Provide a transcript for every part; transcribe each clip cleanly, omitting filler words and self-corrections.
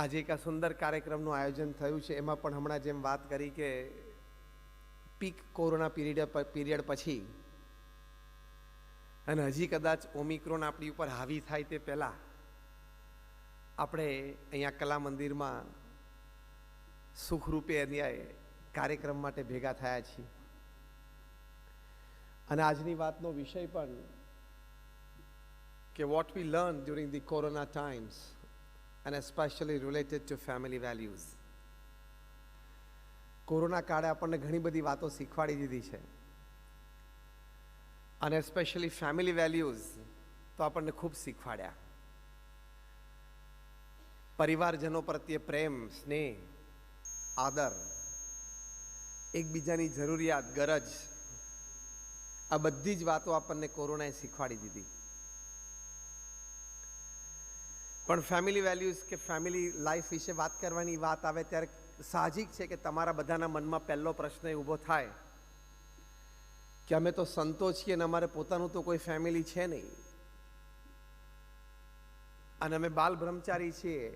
આજે એક સુંદર કાર્યક્રમનું આયોજન થયું છે. એમાં પણ હમણાં જેમ વાત કરી કે પીક કોરોના પીરિયડ પછી અને હજી કદાચ ઓમિક્રોન આપણી ઉપર હાવી થાય તે પહેલાં આપણે અહીંયા કલા મંદિરમાં સુખરૂપે અન્યાય કાર્યક્રમ માટે ભેગા થયા છીએ. અને આજની વાતનો વિષય પણ કે what we learn during the corona times and especially related to family values. Corona કાળે આપણને ઘણી બધી વાતો શીખવાડી દીધી છે અને એસ્પેશિયલી ફેમિલી વેલ્યુઝ તો આપણને ખૂબ શીખવાડ્યા. પરિવારજનો પ્રત્યે પ્રેમ, સ્નેહ, આદર, એકબીજાની જરૂરિયાત, ગરજ, આ બધી જ વાતો આપણને કોરોનાએ શીખવાડી દીધી. પણ ફેમિલી વેલ્યુઝ કે ફેમિલી લાઈફ વિશે વાત કરવાની વાત આવે ત્યારે સાહજિક છે કે તમારા બધાના મનમાં પહેલો પ્રશ્ન એ ઊભો થાય કે અમે તો સંતો છીએ અને અમારે પોતાનું તો કોઈ ફેમિલી છે નહીં અને અમે બાલ બ્રહ્મચારી છીએ,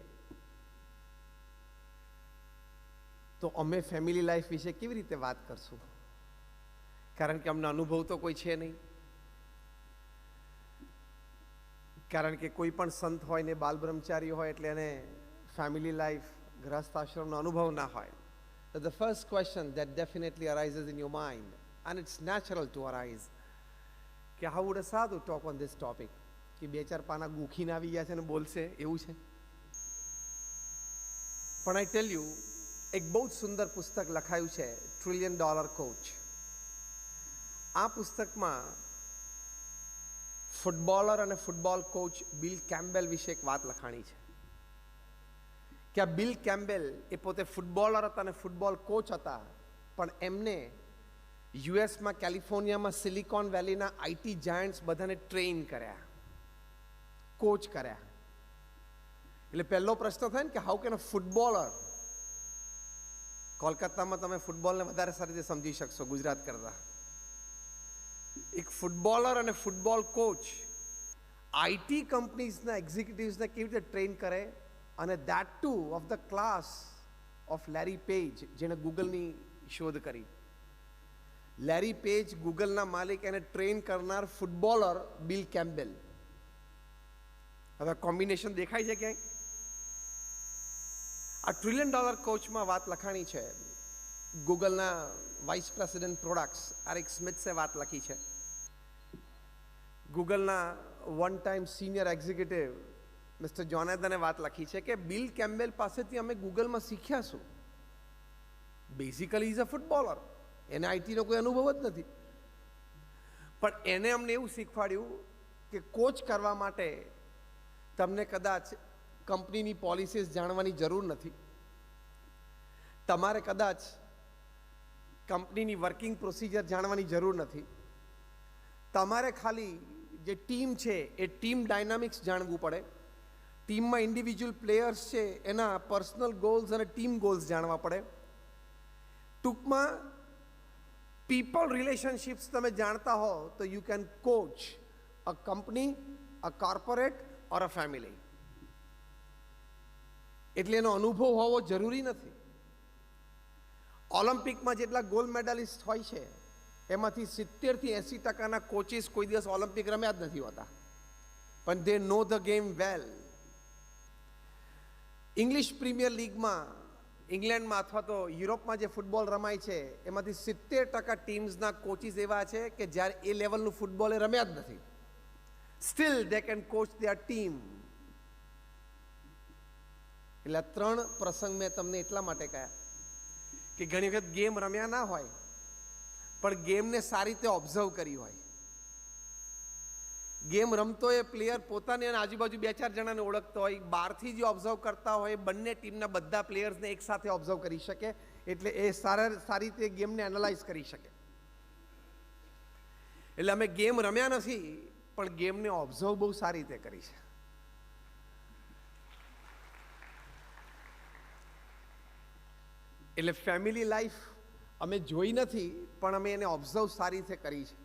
તો અમે ફેમિલી લાઈફ વિશે કેવી રીતે વાત કરશું? કારણ કે અમને અનુભવ તો કોઈ છે નહીં. કારણ કે કોઈ પણ સંત હોય ને બાલ બ્રહ્મચારી હોય એટલે એને ફેમિલી લાઈફ, ગ્રસ્ત આશ્રમનો અનુભવ ના હોય. So the first question that definitely arises in your mind, and it's natural to arise, કે how would a sadhu talk on this topic? કે બે ચાર પાના ગૂખીને આવી ગયા છે ને બોલશે એવું છે? પણ આઈ ટેલ યુ, એક બહુ જ સુંદર પુસ્તક લખાયું છે, $1 Trillion Coach. આ પુસ્તકમાં ફૂટબોલર અને ફૂટબોલ કોચ બિલ કેમ્બેલ વિશે એક વાત લખાણી છે કે આ બિલ કેમ્બેલ એ પોતે ફૂટબોલર હતા અને ફૂટબોલ કોચ હતા, પણ એમને યુએસમાં, કેલિફોર્નિયામાં, સિલિકોન વેલીના આઈટી જાયન્ટ્સ બધાને ટ્રેન કર્યા, કોચ કર્યા. એટલે પહેલો પ્રશ્ન થાય ને કે હાઉ કેન અ ફૂટબોલર, કોલકાતામાં તમે ફૂટબોલને વધારે સારી રીતે સમજી શકશો ગુજરાત કરતા, એક ફૂટબોલર અને ફૂટબોલ કોચ આઈટી કંપનીઝના એક્ઝિક્યુટિવ્સને કેવી રીતે ટ્રેન કરે, અને that two of the class of Larry Page, જેણે ગૂગલની શોધ કરી. લેરી પેજ ગૂગલના માલિક, એને ટ્રેન કરનાર ફૂટબોલર બિલ કેમ્બેલ. હવે કોમ્બિનેશન દેખાય છે ક્યાંય? આ $1 Trillion કોચમાં વાત લખાણી છે. ગૂગલના વાઇસ પ્રેસિડેન્ટ પ્રોડક્ટ્સ આરિક સ્મિથ્સે વાત લખી છે. ગૂગલના one time senior executive mister જોનાથને વાત લખી છે કે બિલ કેમ્બેલ પાસેથી અમે ગૂગલમાં શીખ્યા શું? બેઝિકલી ઇઝ અ ફૂટબોલર, એને આઈટીનો કોઈ અનુભવ જ નથી, પણ એને અમને એવું શીખવાડ્યું કે કોચ કરવા માટે તમને કદાચ કંપનીની પોલિસીસ જાણવાની જરૂર નથી, તમારે કદાચ કંપનીની વર્કિંગ પ્રોસિજર જાણવાની જરૂર નથી, તમારે ખાલી જે ટીમ છે એ ટીમ ડાયનામિક્સ જાણવું પડે, ટીમમાં ઇન્ડિવિજ્યુઅલ પ્લેયર્સ છે એના પર્સનલ ગોલ્સ અને ટીમ ગોલ્સ જાણવા પડે. ટૂંકમાં પીપલ રિલેશનશિપ્સ તમે જાણતા હો તો you can coach a company, a corporate or a family. એટલે એનો અનુભવ હોવો જરૂરી નથી. ઓલિમ્પિકમાં જેટલા ગોલ્ડ મેડાલિસ્ટ હોય છે એમાંથી 70 થી 80% કોચિસ કોઈ દિવસ ઓલિમ્પિક રમ્યા જ નથી હોતા, પણ they know the game well. English premier લીગમાં, ઇંગ્લેન્ડમાં અથવા તો યુરોપમાં જે ફૂટબોલ રમાય છે એમાંથી 70% ટીમ્સના કોચિસ એવા છે કે જ્યારે એ લેવલનું ફૂટબોલ એ રમ્યા જ નથી, steel they can coach there team. એટલે 3 પ્રસંગ મેં તમને એટલા માટે કહ્યા કે ઘણી વખત ગેમ રમ્યા ના હોય પણ ગેમને સારી રીતે ઓબ્ઝર્વ કરી હોય. ગેમ રમતો એ પ્લેયર પોતાને અને આજુબાજુ 2-4 જણાને ઓળખતો હોય, બહારથી જે ઓબ્ઝર્વ કરતા હોય બંને ટીમના બધા પ્લેયર્સને એક સાથે ઓબ્ઝર્વ કરી શકે, એટલે એ સારી રીતે ગેમને એનાલાઇઝ કરી શકે. એટલે અમે ગેમ રમ્યા નથી પણ ગેમને ઓબ્ઝર્વ બહુ સારી રીતે કરી છે. એટલે ફેમિલી લાઈફ અમે જોઈ નથી પણ અમે એને ઓબ્ઝર્વ સારી રીતે કરી છે.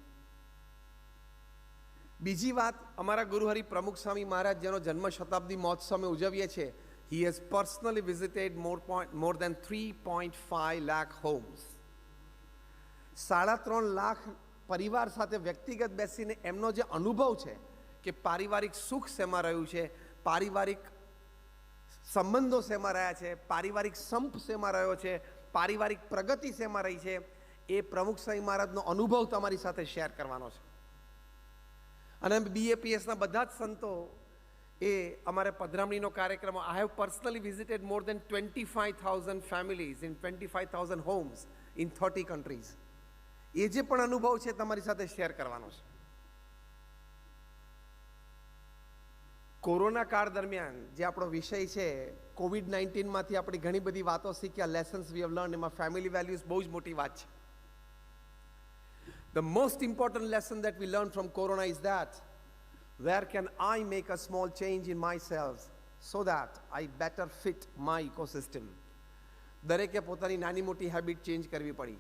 બીજી વાત, અમારા ગુરુહરિ પ્રમુખ સ્વામી મહારાજ જેનો જન્મ શતાબ્દી મહોત્સવ અમે ઉજવીએ છીએ, He has personally visited more than 3.5 lakh homes. 3.5 lakh પરિવાર સાથે વ્યક્તિગત બેસીને એમનો જે અનુભવ છે કે પારિવારિક સુખ શેમાં રહ્યું છે, પારિવારિક સંબંધો શેમાં રહ્યા છે, પારિવારિક સંપ શેમાં રહ્યો છે, પારિવારિક પ્રગતિ શેમાં રહી છે, એ પ્રમુખ સ્વામી મહારાજનો અનુભવ તમારી સાથે શેર કરવાનો છે. અને BAPSના બધા જ સંતો એ અમારે પધરામણીનો કાર્યક્રમ, I have personally visited more than 25,000 families in 25,000 homes in 30 countries. એ જે પણ અનુભવ છે તમારી સાથે શેર કરવાનો છે. કોરોના કાળ દરમિયાન જે આપણો વિષય છે, COVID-19માંથી આપણી ઘણી બધી વાતો શીખ્યા, લેસન્સ વી હેવ લર્ન, એમાં ફેમિલી વેલ્યુઝ બહુ જ મોટી વાત છે. The most important lesson that we learn from Corona is that where can I make a small change in myself so that I better fit my ecosystem. દરેકે પોતાની નાની મોટી હેબિટ ચેન્જ કરવી પડી.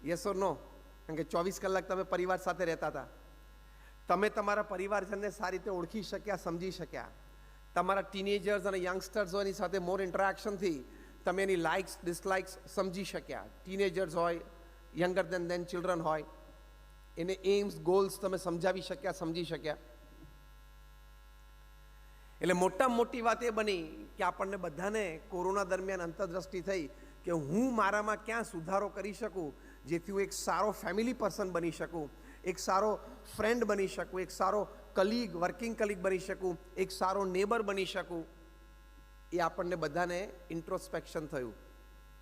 યસ ઓર નો? કારણ કે 24 કલાક તમે પરિવાર સાથે રહેતા હતા. તમે તમારા પરિવારજનને સારી રીતે ઓળખી શક્યા, સમજી શક્યા. તમારા ટીનેજર્સ અને યંગસ્ટર્સોની સાથે મોર ઇન્ટરેક્શનથી તમે એની લાઇક્સ ડિસલાઇક્સ સમજી શક્યા. ટીનેજર્સ હોય, યંગર દેન ચિલ્ડ્રન હોય, એને એમ્સ ગોલ્સ તમે સમજાવી શક્યા, સમજી શક્યા. એટલે મોટામાં મોટી વાત એ બની કે આપણને બધાને કોરોના દરમિયાન અંતરદ્રષ્ટિ થઈ કે હું મારામાં ક્યાં સુધારો કરી શકું જેથી હું એક સારો ફેમિલી પર્સન બની શકું, એક સારો ફ્રેન્ડ બની શકું, એક સારો કલીગ, વર્કિંગ કલીગ બની શકું, એક સારો નેબર બની શકું. એ આપણને બધાને ઇન્ટ્રોસ્પેક્શન થયું.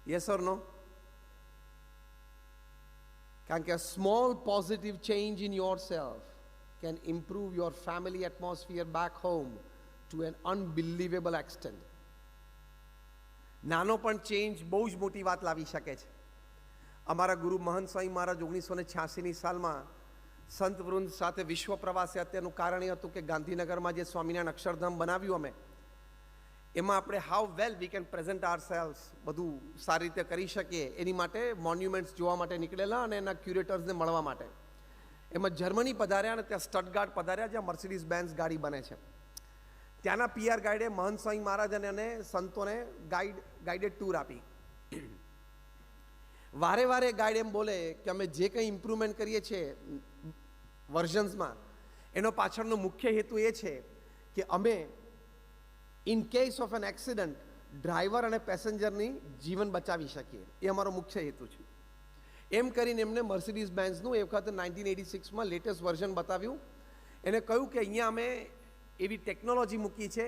યસ ઓર નો? કારણ કે small positive change in your self can improve your family atmosphere back home to an unbelievable extent. નાનો પણ ચેન્જ બહુ જ મોટી વાત લાવી શકે છે. અમારા ગુરુ મહંત સ્વામી મહારાજ 1986ની સાલમાં સંત વૃંદ સાથે વિશ્વ પ્રવાસે અત્યારનું કારણ એ હતું કે ગાંધીનગરમાં જે સ્વામિનારાયણ અક્ષરધામ બનાવ્યું અમે, એમાં આપણે how well we can present our sales બધું સારી રીતે કરી શકીએ એની માટે મોન્યુમેન્ટ્સ જોવા માટે નીકળેલા અને એના ક્યુરેટર્સને મળવા માટે. એમાં જર્મની પધાર્યા અને ત્યાં સ્ટટગાર્ડ પધાર્યા જ્યાં મર્સિડીઝ બેન્ઝ ગાડી બને છે. ત્યાંના PR ગાઈડે મહંત સ્વામી મહારાજ અને સંતોને ગાઈડેડ ટૂર આપી. વારે વારે ગાઈડ એમ બોલે કે અમે જે કંઈ ઇમ્પ્રુવમેન્ટ કરીએ છીએ વર્ઝન્સમાં, એનો પાછળનો મુખ્ય હેતુ એ છે કે અમે in case of an accident driver અને પેસેન્જરની જીવન બચાવી શકીએ. એ અમારો મુખ્ય હેતુ છે. એમ કરીને એમને મર્સિડીઝ બેન્ઝનું એ વખતે 1986માં લેટેસ્ટ વર્ઝન બતાવ્યું. એને કહ્યું કે અહીંયા અમે એવી ટેકનોલોજી મૂકી છે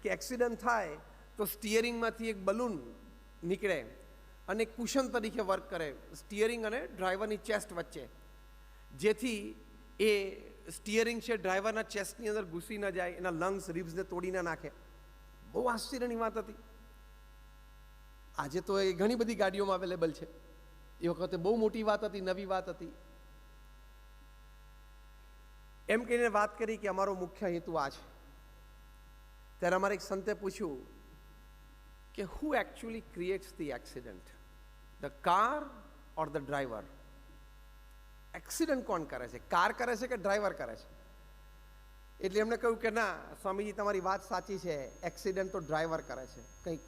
કે એક્સિડન્ટ થાય તો સ્ટિયરિંગમાંથી એક બલૂન નીકળે અને કુશન તરીકે વર્ક કરે સ્ટિયરિંગ અને ડ્રાઈવરની ચેસ્ટ વચ્ચે, જેથી એ સ્ટિયરિંગ છે ડ્રાઈવરના ચેસ્ટની અંદર ઘૂસી ન જાય, એના લંગ્સ રિબ્સને તોડી ન નાખે. બહુ આશ્ચર્યની વાત હતી. આજે તો એ ઘણી બધી ગાડીઓમાં અવેલેબલ છે. એ વખતે બહુ મોટી વાત હતી, નવી વાત હતી. એમ કહીને વાત કરી કે અમારો મુખ્ય હેતુ આ છે. ત્યારે અમારે એક સંતે પૂછ્યું કે who actually creates the accident, the car or the driver? Accident કોણ કરે છે, કાર કરે છે કે ડ્રાઈવર કરે છે? એટલે એમને કહ્યું કે ના સ્વામીજી, તમારી વાત સાચી છે, એક્સિડન્ટ તો ડ્રાઈવર કરે છે. કંઈક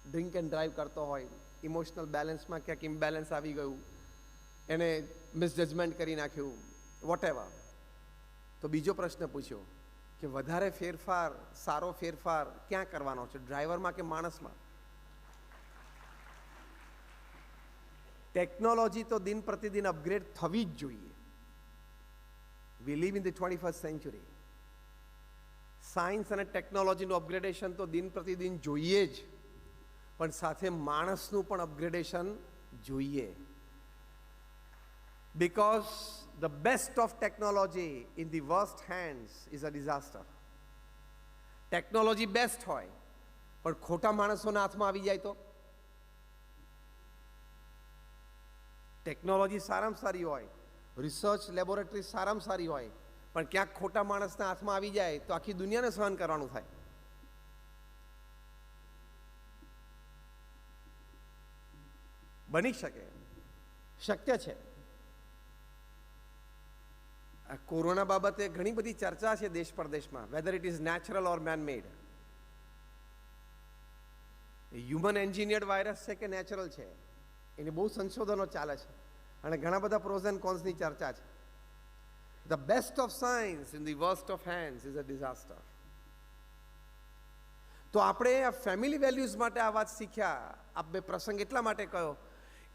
ડ્રિંક એન્ડ ડ્રાઈવ કરતો હોય, ઇમોશનલ બેલેન્સમાં ક્યાંક ઇમ્બેલેન્સ આવી ગયું, એને મિસજજમેન્ટ કરી નાખ્યું, વોટ એવર. તો બીજો પ્રશ્ન પૂછ્યો કે વધારે ફેરફાર, સારો ફેરફાર ક્યાં કરવાનો છે, ડ્રાઈવરમાં કે માણસમાં? ટેકનોલોજી તો દિન પ્રતિદિન અપગ્રેડ થવી જ જોઈએ. We live in the 21st century. Science અને ટેકનોલોજીનું અપગ્રેડેશન તો દિન પ્રતિદિન જોઈએ જ, પણ સાથે માણસનું પણ અપગ્રેડેશન જોઈએ. Because the best of technology in the worst hands is a disaster. Technology best હોય પણ ખોટા માણસોના હાથમાં આવી જાય તો? ટેકનોલોજી સારામાં સારી હોય, રિસર્ચ લેબોરેટરી સારામાં સારી હોય, પણ ક્યાંક ખોટા માણસના હાથમાં આવી જાય તો આખી દુનિયાને સહન કરવાનું થાય. બની શકે, શક્ય છે. કોરોના બાબતે ઘણી બધી ચર્ચા છે દેશ પરદેશમાં, whether it is natural or man made. Human engineered virus છે કે નેચરલ છે, એની બહુ સંશોધનો ચાલે છે અને ઘણા બધા પ્રોઝ એન્ડ કોન્સની ચર્ચા છે. The best of science in the worst of hands is a disaster. તો આપણે આ ફેમિલી વેલ્યુઝ માટે આ વાત શીખ્યા. આ બે પ્રસંગ એટલા માટે કહ્યો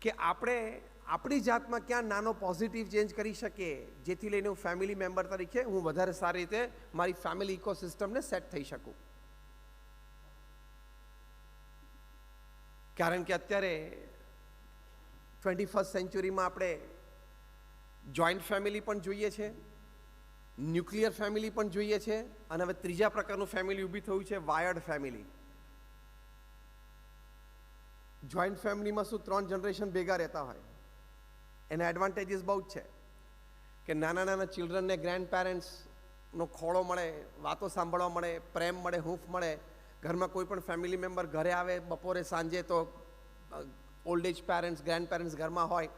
કે આપણે આપણી જાતમાં ક્યાં નાનો પોઝિટિવ ચેન્જ કરી શકીએ, જેથી લઈને હું ફેમિલી મેમ્બર તરીકે હું વધારે સારી રીતે મારી ફેમિલી ઇકોસિસ્ટમને સેટ થઈ શકું. કારણ કે અત્યારે 21st સેન્ચુરીમાં આપણે જોઈન્ટ ફેમિલી પણ જોઈએ છે, ન્યુક્લિયર ફેમિલી પણ જોઈએ છે, અને હવે ત્રીજા પ્રકારનું ફેમિલી ઊભી થયું છે, વાયર્ડ ફેમિલી. જોઈન્ટ ફેમિલીમાં શું 3 જનરેશન ભેગા રહેતા હોય, એના એડવાન્ટેજીસ બહુ જ છે કે નાના નાના ચિલ્ડ્રનને ગ્રેન્ડ પેરેન્ટ્સનો ખોળો મળે, વાતો સાંભળવા મળે, પ્રેમ મળે, હૂંફ મળે. ઘરમાં કોઈ પણ ફેમિલી મેમ્બર ઘરે આવે બપોરે સાંજે તો old age parents, grandparents ઘરમાં હોય.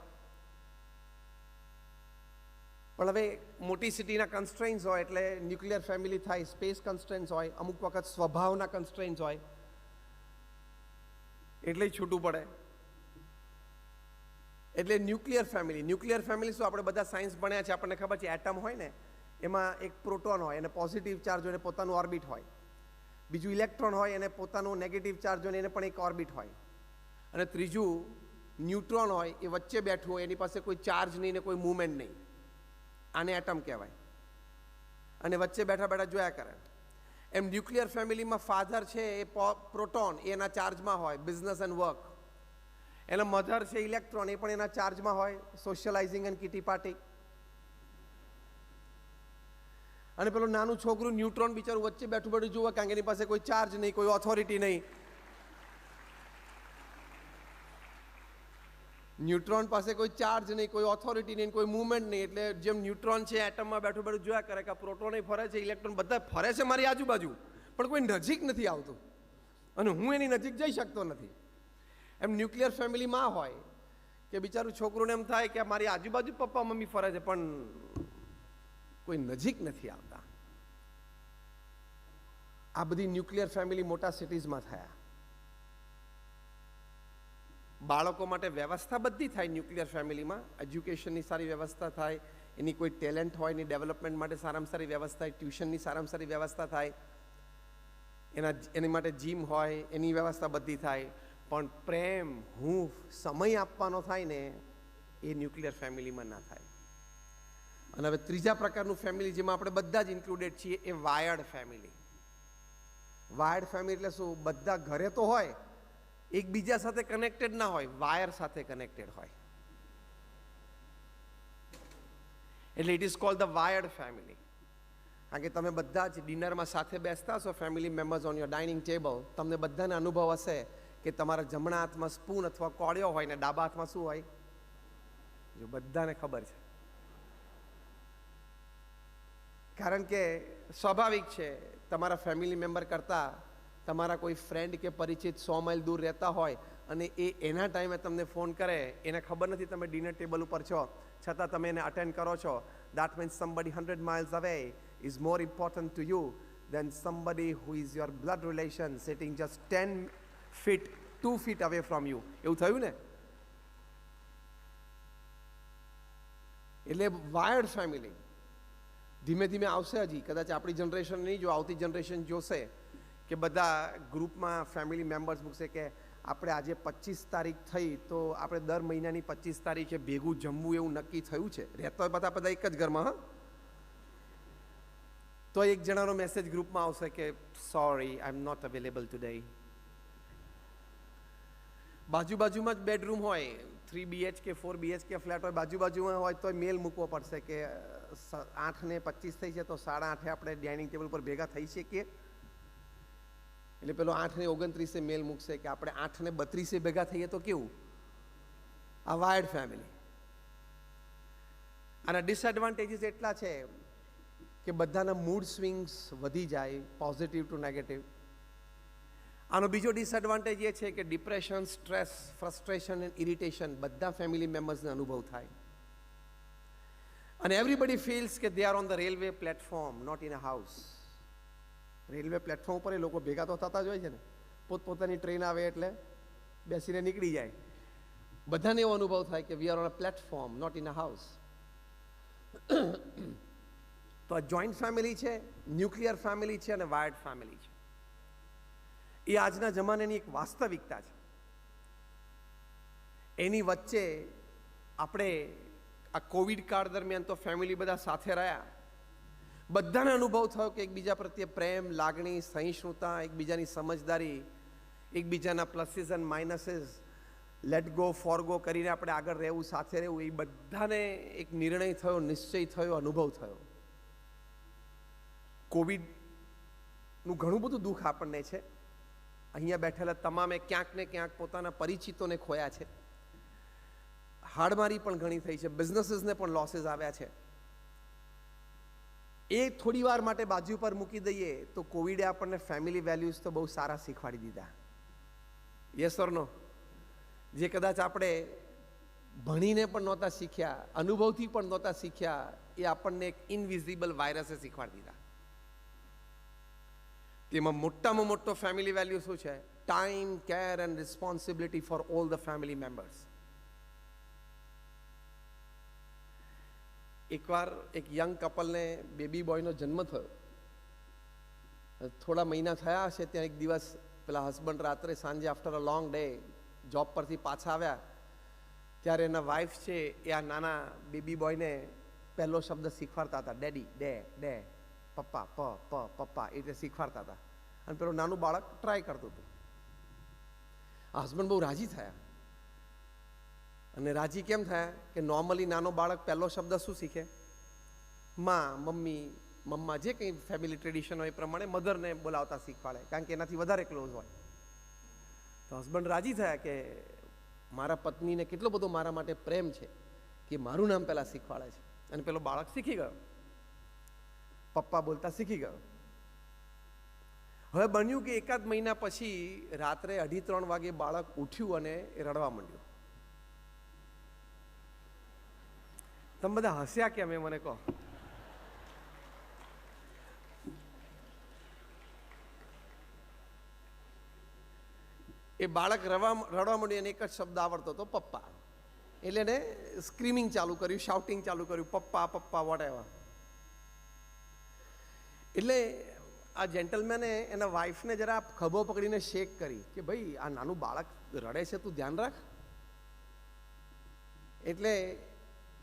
પણ હવે મોટી સિટીના કન્સ્ટ્રેન્ટ્સ હોય એટલે ન્યુક્લિયર ફેમિલી થાય, સ્પેસ કન્સ્ટ્રેન્ટ્સ હોય, અમુક વખત સ્વભાવના કન્સ્ટ્રેન્ટ્સ હોય, એટલે છૂટું પડે. એટલે ન્યુક્લિયર ફેમિલી શું, આપણે બધા સાયન્સ ભણ્યા છે, આપણને ખબર છે એટમ હોય ને એમાં એક પ્રોટોન હોય, એને પોઝિટિવ ચાર્જ હોય, એને પોતાનું ઓર્બિટ હોય. બીજું ઇલેક્ટ્રોન હોય, એને પોતાનું નેગેટિવ ચાર્જ હોય, એને પણ એક ઓર્બિટ હોય. અને ત્રીજું ન્યુટ્રોન હોય, એ વચ્ચે બેઠું હોય, એની પાસે કોઈ ચાર્જ નહીં ને કોઈ મૂવમેન્ટ નહીં. આને એટમ કહેવાય. અને વચ્ચે બેઠા બેઠા જોયા કરે. એમ ન્યુક્લિયર ફેમિલીમાં ફાધર છે એ પ્રોટોન, એ એના ચાર્જમાં હોય, બિઝનેસ એન્ડ વર્ક. એના મધર છે ઇલેક્ટ્રોન, એ પણ એના ચાર્જમાં હોય, સોશિયલાઇઝિંગ એન્ડ કિટી પાર્ટી. અને પેલું નાનું છોકરું ન્યુટ્રોન બિચારું વચ્ચે બેઠું બેઠું જુએ, કારણ કે એની પાસે કોઈ ચાર્જ નહીં, કોઈ ઓથોરિટી નહીં. ન્યુટ્રોન પાસે કોઈ ચાર્જ નહીં, કોઈ ઓથોરિટી નહીં, કોઈ મૂવમેન્ટ નહીં. એટલે જેમ ન્યુટ્રોન છે એટમમાં બેઠું બેઠું જોયા કરે કે પ્રોટોન ફરે છે, ઇલેક્ટ્રોન બધા ફરે છે મારી આજુબાજુ, પણ કોઈ નજીક નથી આવતું અને હું એની નજીક જઈ શકતો નથી. એમ ન્યુક્લિયર ફેમિલીમાં હોય કે બિચારું છોકરુંને એમ થાય કે મારી આજુબાજુ પપ્પા મમ્મી ફરે છે પણ કોઈ નજીક નથી આવતા. આ બધી ન્યુક્લિયર ફેમિલી મોટા સિટીઝમાં થયા. બાળકો માટે વ્યવસ્થા બધી થાય ન્યુક્લિયર ફેમિલીમાં. એજ્યુકેશનની સારી વ્યવસ્થા થાય, એની કોઈ ટેલેન્ટ હોય એની ડેવલપમેન્ટ માટે સારામાં સારી વ્યવસ્થા થાય, ટ્યુશનની સારામાં સારી વ્યવસ્થા થાય, એની માટે જીમ હોય, એની વ્યવસ્થા બધી થાય. પણ પ્રેમ, હૂંફ, સમય આપવાનો થાય ને એ ન્યુક્લિયર ફેમિલીમાં ના થાય. અને હવે ત્રીજા પ્રકારનું ફેમિલી જેમાં આપણે બધા જ ઇન્ક્લુડેડ છીએ એ વાયર્ડ ફેમિલી. વાયર્ડ ફેમિલી એટલે શું? બધા ઘરે તો હોય, એકબીજા સાથે કનેક્ટેડ ના હોય, વાયર સાથે કનેક્ટેડ હોય. એટલે it is called the wired family. કારણ કે તમે બધા જ ડિનરમાં સાથે બેસતા છો, family members on your dining table, તમને બધાને અનુભવ હશે કે તમારા જમણા હાથમાં સ્પૂન અથવા કોળિયો હોય ને ડાબા હાથમાં શું હોય? જો બધાને ખબર છે. કારણ કે સ્વાભાવિક છે, તમારા ફેમિલી મેમ્બર કરતાં તમારા કોઈ ફ્રેન્ડ કે પરિચિત 100 માઇલ દૂર રહેતા હોય અને એના ટાઈમે તમને ફોન કરે, એને ખબર નથી તમે ડિનર ટેબલ ઉપર છો, છતાં તમે એને અટેન્ડ કરો છો. That means somebody 100 miles away is more important to you than somebody who is your blood relation sitting just 10 feet, 2 feet away from you. એવું થયું ને? એટલે વાયર્ડ ફેમિલી ધીમે ધીમે આવશે. હજી કદાચ આપણી જનરેશન નહીં, જો આવતી જનરેશન જોશે કે બધા ગ્રુપમાં ફેમિલી મેમ્બર્સ મૂકશે કે આપણે આજે 25 તારીખ થઈ તો આપણે દર મહિનાની 25 તારીખે ભેગું જમવું એવું નક્કી થયું છે. રહેતા હોય બધા એક જ ઘરમાં, હા, તો એક જણાનો મેસેજ ગ્રુપમાં આવશે કે sorry I am not available today. બાજુમાં જ બેડરૂમ હોય, 3 BHK 4 BHK ફ્લેટ હોય, બાજુમાં હોય તો મેલ મૂકવો પડશે કે 8:25 થઈ છે તો 8:30 આપણે ડાઇનિંગ ટેબલ પર ભેગા થઈ શકીએ. એટલે પેલો 8:29 મેલ મૂકશે કે આપણે 8:32 ભેગા થઈએ તો કેવું? આ વાયર્ડ ફેમિલી. આના ડિસએડવાન્ટેજીસ એટલા છે કે બધાના મૂડ સ્વિંગ્સ વધી જાય, પોઝિટિવ ટુ નેગેટિવ. આનો બીજો ડિસએડવાન્ટેજ એ છે કે depression, stress, frustration and irritation બધા ફેમિલી મેમ્બર્સને અનુભવ થાય. અને એવરીબડી ફીલ્સ કે they are on the railway platform, not in a house. Railway platform ઉપર એ લોકો ભેગા તો થતા જ હોય છે ને, પોતપોતાની ટ્રેન આવે એટલે બેસીને નીકળી જાય. બધાને એવો અનુભવ થાય કે we are on a platform, not in a house. તો આ જોઈન્ટ ફેમિલી છે, ન્યુક્લિયર ફેમિલી છે અને વાયર્ડ ફેમિલી છે. એ આજના જમાનાની એક વાસ્તવિકતા છે. એની વચ્ચે આપણે આ કોવિડ કાળ દરમિયાન તો ફેમિલી બધા સાથે રહ્યા. બધાને અનુભવ થયો કે એકબીજા પ્રત્યે પ્રેમ, લાગણી, સહિષ્ણુતા, એકબીજાની સમજદારી, એકબીજાના pluses and minuses let go for go કરીને આપણે આગળ રહેવું, સાથે રહેવું, એ બધાને એક નિર્ણય થયો, નિશ્ચય થયો, અનુભવ થયો. કોવિડનું ઘણું બધું દુઃખ આપણને છે. અહીંયા બેઠેલા તમામે ક્યાંક ને ક્યાંક પોતાના પરિચિતોને ખોયા છે. હાડમારી પણ ઘણી થઈ છે, બિઝનેસીસને પણ લોસીસ આવ્યા છે. એ થોડી વાર માટે બાજુ પર મૂકી દઈએ તો કોવિડે આપણને ફેમિલી વેલ્યુઝ તો બહુ સારા શીખવાડી દીધા. યસ ઓર નો? જે કદાચ આપણે ભણીને પણ નહોતા શીખ્યા, અનુભવથી પણ નહોતા શીખ્યા, એ આપણને એક ઇનવિઝિબલ વાયરસે શીખવાડી દીધા. તેમાં મોટામાં મોટો ફેમિલી વેલ્યુ શું છે? Time, care and responsibility for all the family members. એકવાર એક યંગ કપલને બેબી બોયનો જન્મ થયો. થોડા મહિના થયા હશે ત્યાં એક દિવસ પેલા હસબન્ડ રાત્રે સાંજે after a long day job પરથી પાછા આવ્યા ત્યારે એના વાઈફ છે એ આ નાના બેબી બોયને પહેલો શબ્દ શીખવાડતા હતા, ડેડી, ડે, ડે, પપ્પા, પ, પ, પપ્પા, એ રીતે શીખવાડતા હતા. અને પેલું નાનું બાળક ટ્રાય કરતું હતું. હસબન્ડ બહુ રાજી થયા. અને રાજી કેમ થયા કે નોર્મલી નાનો બાળક પહેલો શબ્દ શું શીખે? માં, મમ્મી, મમ્મા, જે કંઈ ફેમિલી ટ્રેડિશન હોય એ પ્રમાણે મધરને બોલાવતા શીખવાડે, કારણ કે એનાથી વધારે ક્લોઝ હોય. તો હસબન્ડ રાજી થયા કે મારા પત્નીને કેટલો બધો મારા માટે પ્રેમ છે કે મારું નામ પહેલાં શીખવાડે છે. અને પેલો બાળક શીખી ગયો, પપ્પા બોલતા શીખી ગયો. હવે બન્યું કે એકાદ મહિના પછી રાત્રે 2:30 વાગે બાળક ઉઠ્યું અને એ રડવા માંડ્યું. તમે બધા હસ્યા કેમ એ મને કહો? એ બાળક રડવા માંડ્યું અને એક જ શબ્દ આવડતો હતો, પપ્પા. એટલે એને સ્ક્રીમિંગ ચાલુ કર્યું, શાઉટિંગ ચાલુ કર્યું, પપ્પા, પપ્પા, વોટ એવર. એટલે આ જેન્ટલમેને એના વાઈફને જરા ખભો પકડીને શેક કરી કે ભાઈ આ નાનું બાળક રડે છે, તું ધ્યાન રાખ. એટલે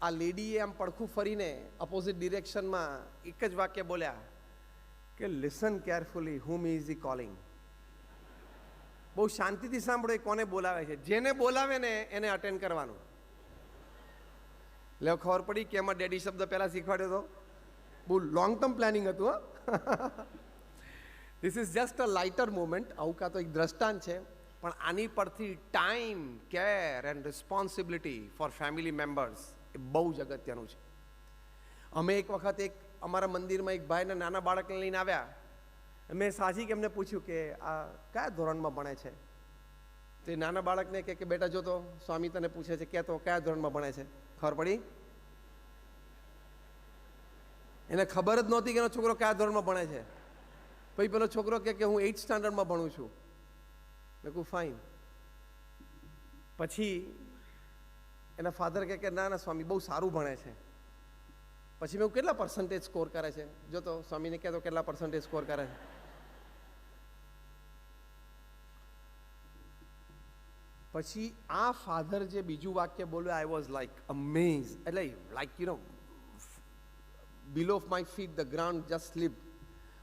આ લેડીએ આમ પડખું ફરીને અપોઝિટ ડિરેક્શનમાં એક જ વાક્ય બોલ્યા કે listen carefully whom is he calling. બહુ શાંતિથી સાંભળો એ કોને બોલાવે છે. જેને બોલાવે ને એને અટેન્ડ કરવાનું. એટલે ખબર પડી કે એમાં ડેડી શબ્દ પહેલા શીખવાડ્યો હતો. બહુ લોંગ ટર્મ પ્લાનિંગ હતું. This is just a lighter moment. આવું કાં તો એક દ્રષ્ટાંત છે, પણ આની પરથી time, care and responsibility for family members એ બહુ જ અગત્યનું છે. અમે એક વખત એક અમારા મંદિરમાં એક ભાઈને નાના બાળકને લઈને આવ્યા. મેં સાજી એમને પૂછ્યું કે આ કયા ધોરણમાં ભણે છે? તો એ નાના બાળકને કે બેટા જો તો સ્વામી તને પૂછે છે કે તો કયા ધોરણમાં ભણે છે? ખબર પડી? એને ખબર જ નહોતી કે એનો છોકરો કયા ધોરણમાં ભણે છે. પછી પેલો છોકરો કે હું 8th સ્ટાન્ડર્ડમાં ભણું છું. મેં કહું ફાઇન. પછી એના ફાધર કે ના ના સ્વામી બહુ સારું ભણે છે. પછી મેં કેટલા પર્સન્ટેજ સ્કોર કરે છે? જો તો સ્વામીને કહેતો કેટલા પર્સન્ટેજ સ્કોર કરે છે. પછી આ ફાધર જે બીજું વાક્ય બોલ્યો, આઈ વોઝ લાઈક અમેઝ. એટલે like you know below of my feet the ground just slip.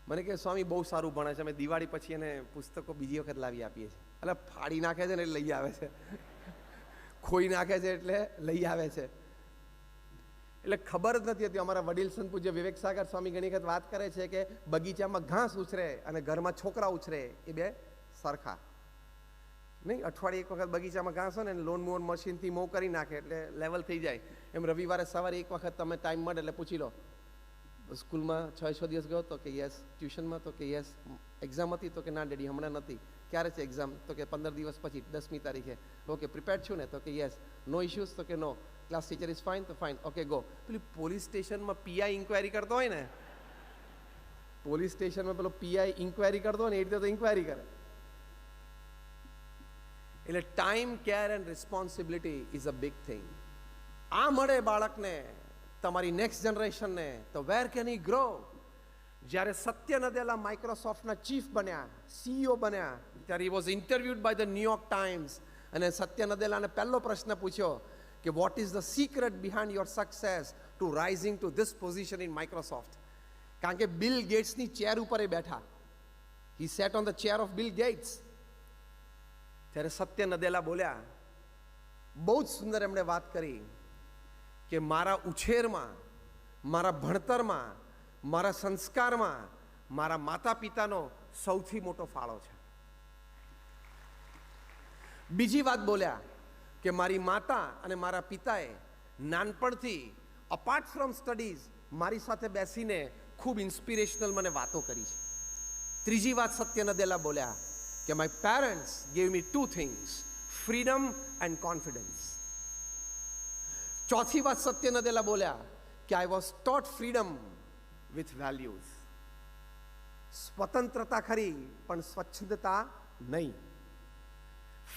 મને કે સ્વામી બહુ સારું ભણે છે. અમે દિવાળી પછી એને પુસ્તકો બીજી વખત લાવી આપીએ છીએ. એટલે ફાડી નાખે છે ને એટલે લઈ આવે છે, ખોઈ નાખે છે એટલે લઈ આવે છે. એટલે ખબર જ નથી હતી. અમારા વડીલ સંત પૂજ્ય વિવેક સાગર સ્વામી ઘણી વખત વાત કરે છે કે બગીચામાં ઘાસ ઉછરે અને ઘરમાં છોકરા ઉછરે એ બે સરખા નહીં. અઠવાડિયે એક વખત બગીચામાં ઘાસ હોય ને લોન મોન મશીનથી મોં કરી નાખે એટલે લેવલ થઈ જાય. એમ રવિવારે સવારે એક વખત તમે ટાઈમ મળે એટલે પૂછી લો સ્કૂલમાં 6 દિવસ ગયો તો કે યસ. ટ્યુશનમાં તો કે યસ. એક્ઝામ હતી તો કે ના ડેડી હમણાં નથી. ક્યારે છે એક્ઝામ? તો કે 15 દિવસ પછી 10મી તારીખે. ઓકે પ્રિપેર્ડ છું ને? તો કે યસ. નો ઇશ્યુઝ? તો કે no. Class teacher is fine? તો ફાઇન. Okay go. પેલી પોલીસ સ્ટેશનમાં પીઆઈ ઇન્ક્વાયરી કરતો હોય ને, પોલીસ સ્ટેશનમાં પેલો પીઆઈ ઇન્ક્વાયરી કરતો હોય ને એ રીતે તો ઇન્ક્વાયરી કરે. એટલે time care and responsibility is a big thing. આ મળે બાળકને, તમારી નેક્સ્ટ જનરેશનને, તો વેર કેન હી ગ્રો? જ્યારે સત્ય નદેલા માઇક્રોસોફ્ટના ચીફ બન્યા, CEO બન્યા, ત્યારે he was interviewed by the New York Times, અને સત્ય નદેલાને પહેલો પ્રશ્ન પૂછ્યો કે what is the secret behind your success to rising to this position in Microsoft? કારણ કે બિલ ગેટ્સની ચેર ઉપર એ બેઠા. He sat on the chair of Bill Gates. ત્યારે સત્ય નદેલા બોલ્યા, બહુ જ સુંદર એમણે વાત કરી કે મારા ઉછેરમાં, મારા ભણતરમાં, મારા સંસ્કારમાં મારા માતા પિતાનો સૌથી મોટો ફાળો છે. બીજી વાત બોલ્યા કે મારી માતા અને મારા પિતાએ નાનપણથી અપાર્ટ ફ્રોમ સ્ટડીઝ મારી સાથે બેસીને ખૂબ ઇન્સ્પિરેશનલ મને વાતો કરી છે. ત્રીજી વાત સત્ય નદેલા બોલ્યા કે my parents gave me two things, freedom and confidence. ચોથી વાત સત્ય નદેલા બોલ્યા કે I was taught freedom with values. સ્વતંત્રતા ખરી પણ સ્વચ્છંદતા નહીં.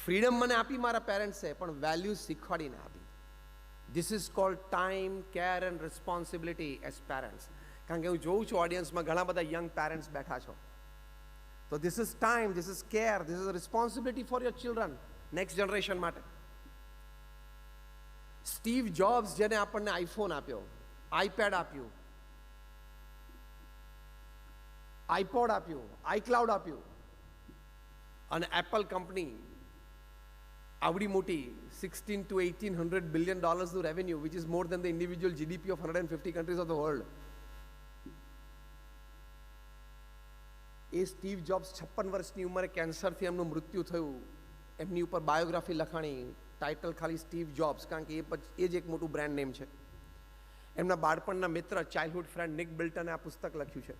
ફ્રીડમ મને આપી મારા પેરેન્ટ્સે, પણ વેલ્યુઝ શીખવાડીને આપી. This is called time care and responsibility as parents. કારણ કે હું જોઉં છું ઓડિયન્સમાં ઘણા બધા યંગ પેરેન્ટ્સ બેઠા છો. તો this is time, this is care, this is responsibility for your children, next generation માટે. સ્ટીવ જોબ્સ જેને આપણને આઈફોન આપ્યો, આઈપેડ આપ્યું, આઈપોડ આપ્યું, આઈક્લાઉડ આપ્યું, અને એપલ કંપની આવડી મોટી $16 to $1800 billion નું revenue, which is more than the individual GDP of 150 countries of the world. એ સ્ટીવ જોબ્સ 56 વર્ષની ઉંમરે કેન્સરથી એમનું મૃત્યુ થયું. એમની ઉપર બાયોગ્રાફી લખાણી, ટાઇટલ ખાલી સ્ટીવ જોબ્સ, કારણ કે એ જ એક મોટું બ્રાન્ડ નેમ છે. એમના બાળપણના મિત્ર, ચાઇલ્ડહુડ ફ્રેન્ડ નિક બિલ્ટને આ પુસ્તક લખ્યું છે.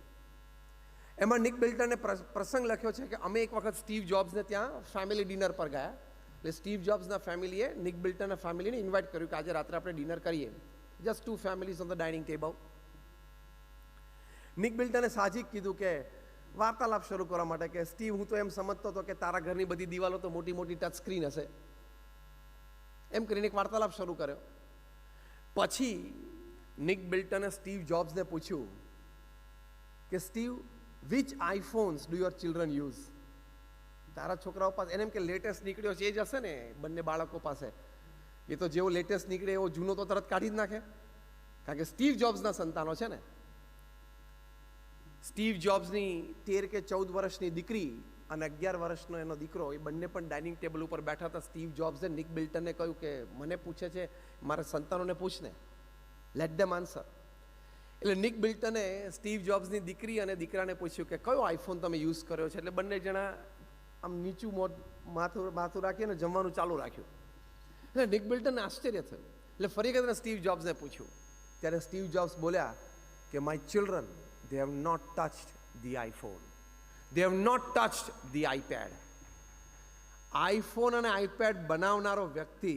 એમાં નિક બિલ્ટને પ્રસંગ લખ્યો છે કે અમે એક વખત સ્ટીવ જોબ્સને ત્યાં ફેમિલી ડિનર પર ગયા. એટલે સ્ટીવ જોબ્સના ફેમિલીએ નિક બિલ્ટનના ફેમિલીને ઇન્વાઇટ કર્યું કે આજે રાત્રે આપણે ડિનર કરીએ. Just 2 families on the dining table. Nick બિલ્ટને સાહજિક કીધું કે વાર્તાલાપ શરૂ કરવા માટે કે સ્ટીવ, હું તો એમ સમજતો હતો કે તારા ઘરની બધી દિવાલો તો મોટી મોટી ટચ સ્ક્રીન હશે. એમ કરીને એક વાર્તાલાપ શરૂ કર્યો. પછી નિક બિલ્ટને સ્ટીવ જોબ્સને પૂછ્યું કે Steve, which iPhones do your children use? તારા છોકરાઓ પાસે, એને એમ કે લેટેસ્ટ નીકળ્યો છે એ જ હશે ને બંને બાળકો પાસે. એ તો જેવો લેટેસ્ટ નીકળે એવો જૂનો તો તરત કાઢી જ નાખે, કારણ કે સ્ટીવ જોબ્સના સંતાનો છે ને. સ્ટીવ જોબ્સની 13 કે 14 વર્ષની દીકરી અને 11 વર્ષનો એનો દીકરો, એ બંને પણ ડાઇનિંગ ટેબલ ઉપર બેઠા હતા. સ્ટીવ જોબ્સે નિક બિલ્ટનને કહ્યું કે મને પૂછે છે, મારા સંતાનોને પૂછને, લેટ ધેમ આન્સર. એટલે નિક બિલ્ટને સ્ટીવ જોબ્સની દીકરી અને દીકરાને પૂછ્યું કે કયો આઈફોન તમે યુઝ કર્યો છે? એટલે બંને જણા આમ નીચું માથું રાખીને જમવાનું ચાલુ રાખ્યું. એટલે નિક બિલ્ટનને આશ્ચર્ય થયું. એટલે ફરી વખત સ્ટીવ જોબ્સને પૂછ્યું. ત્યારે સ્ટીવ જોબ્સ બોલ્યા કે my children, they have not touched the iPhone, they have not touched the iPad. IPhone અને આઈપેડ બનાવનારો વ્યક્તિ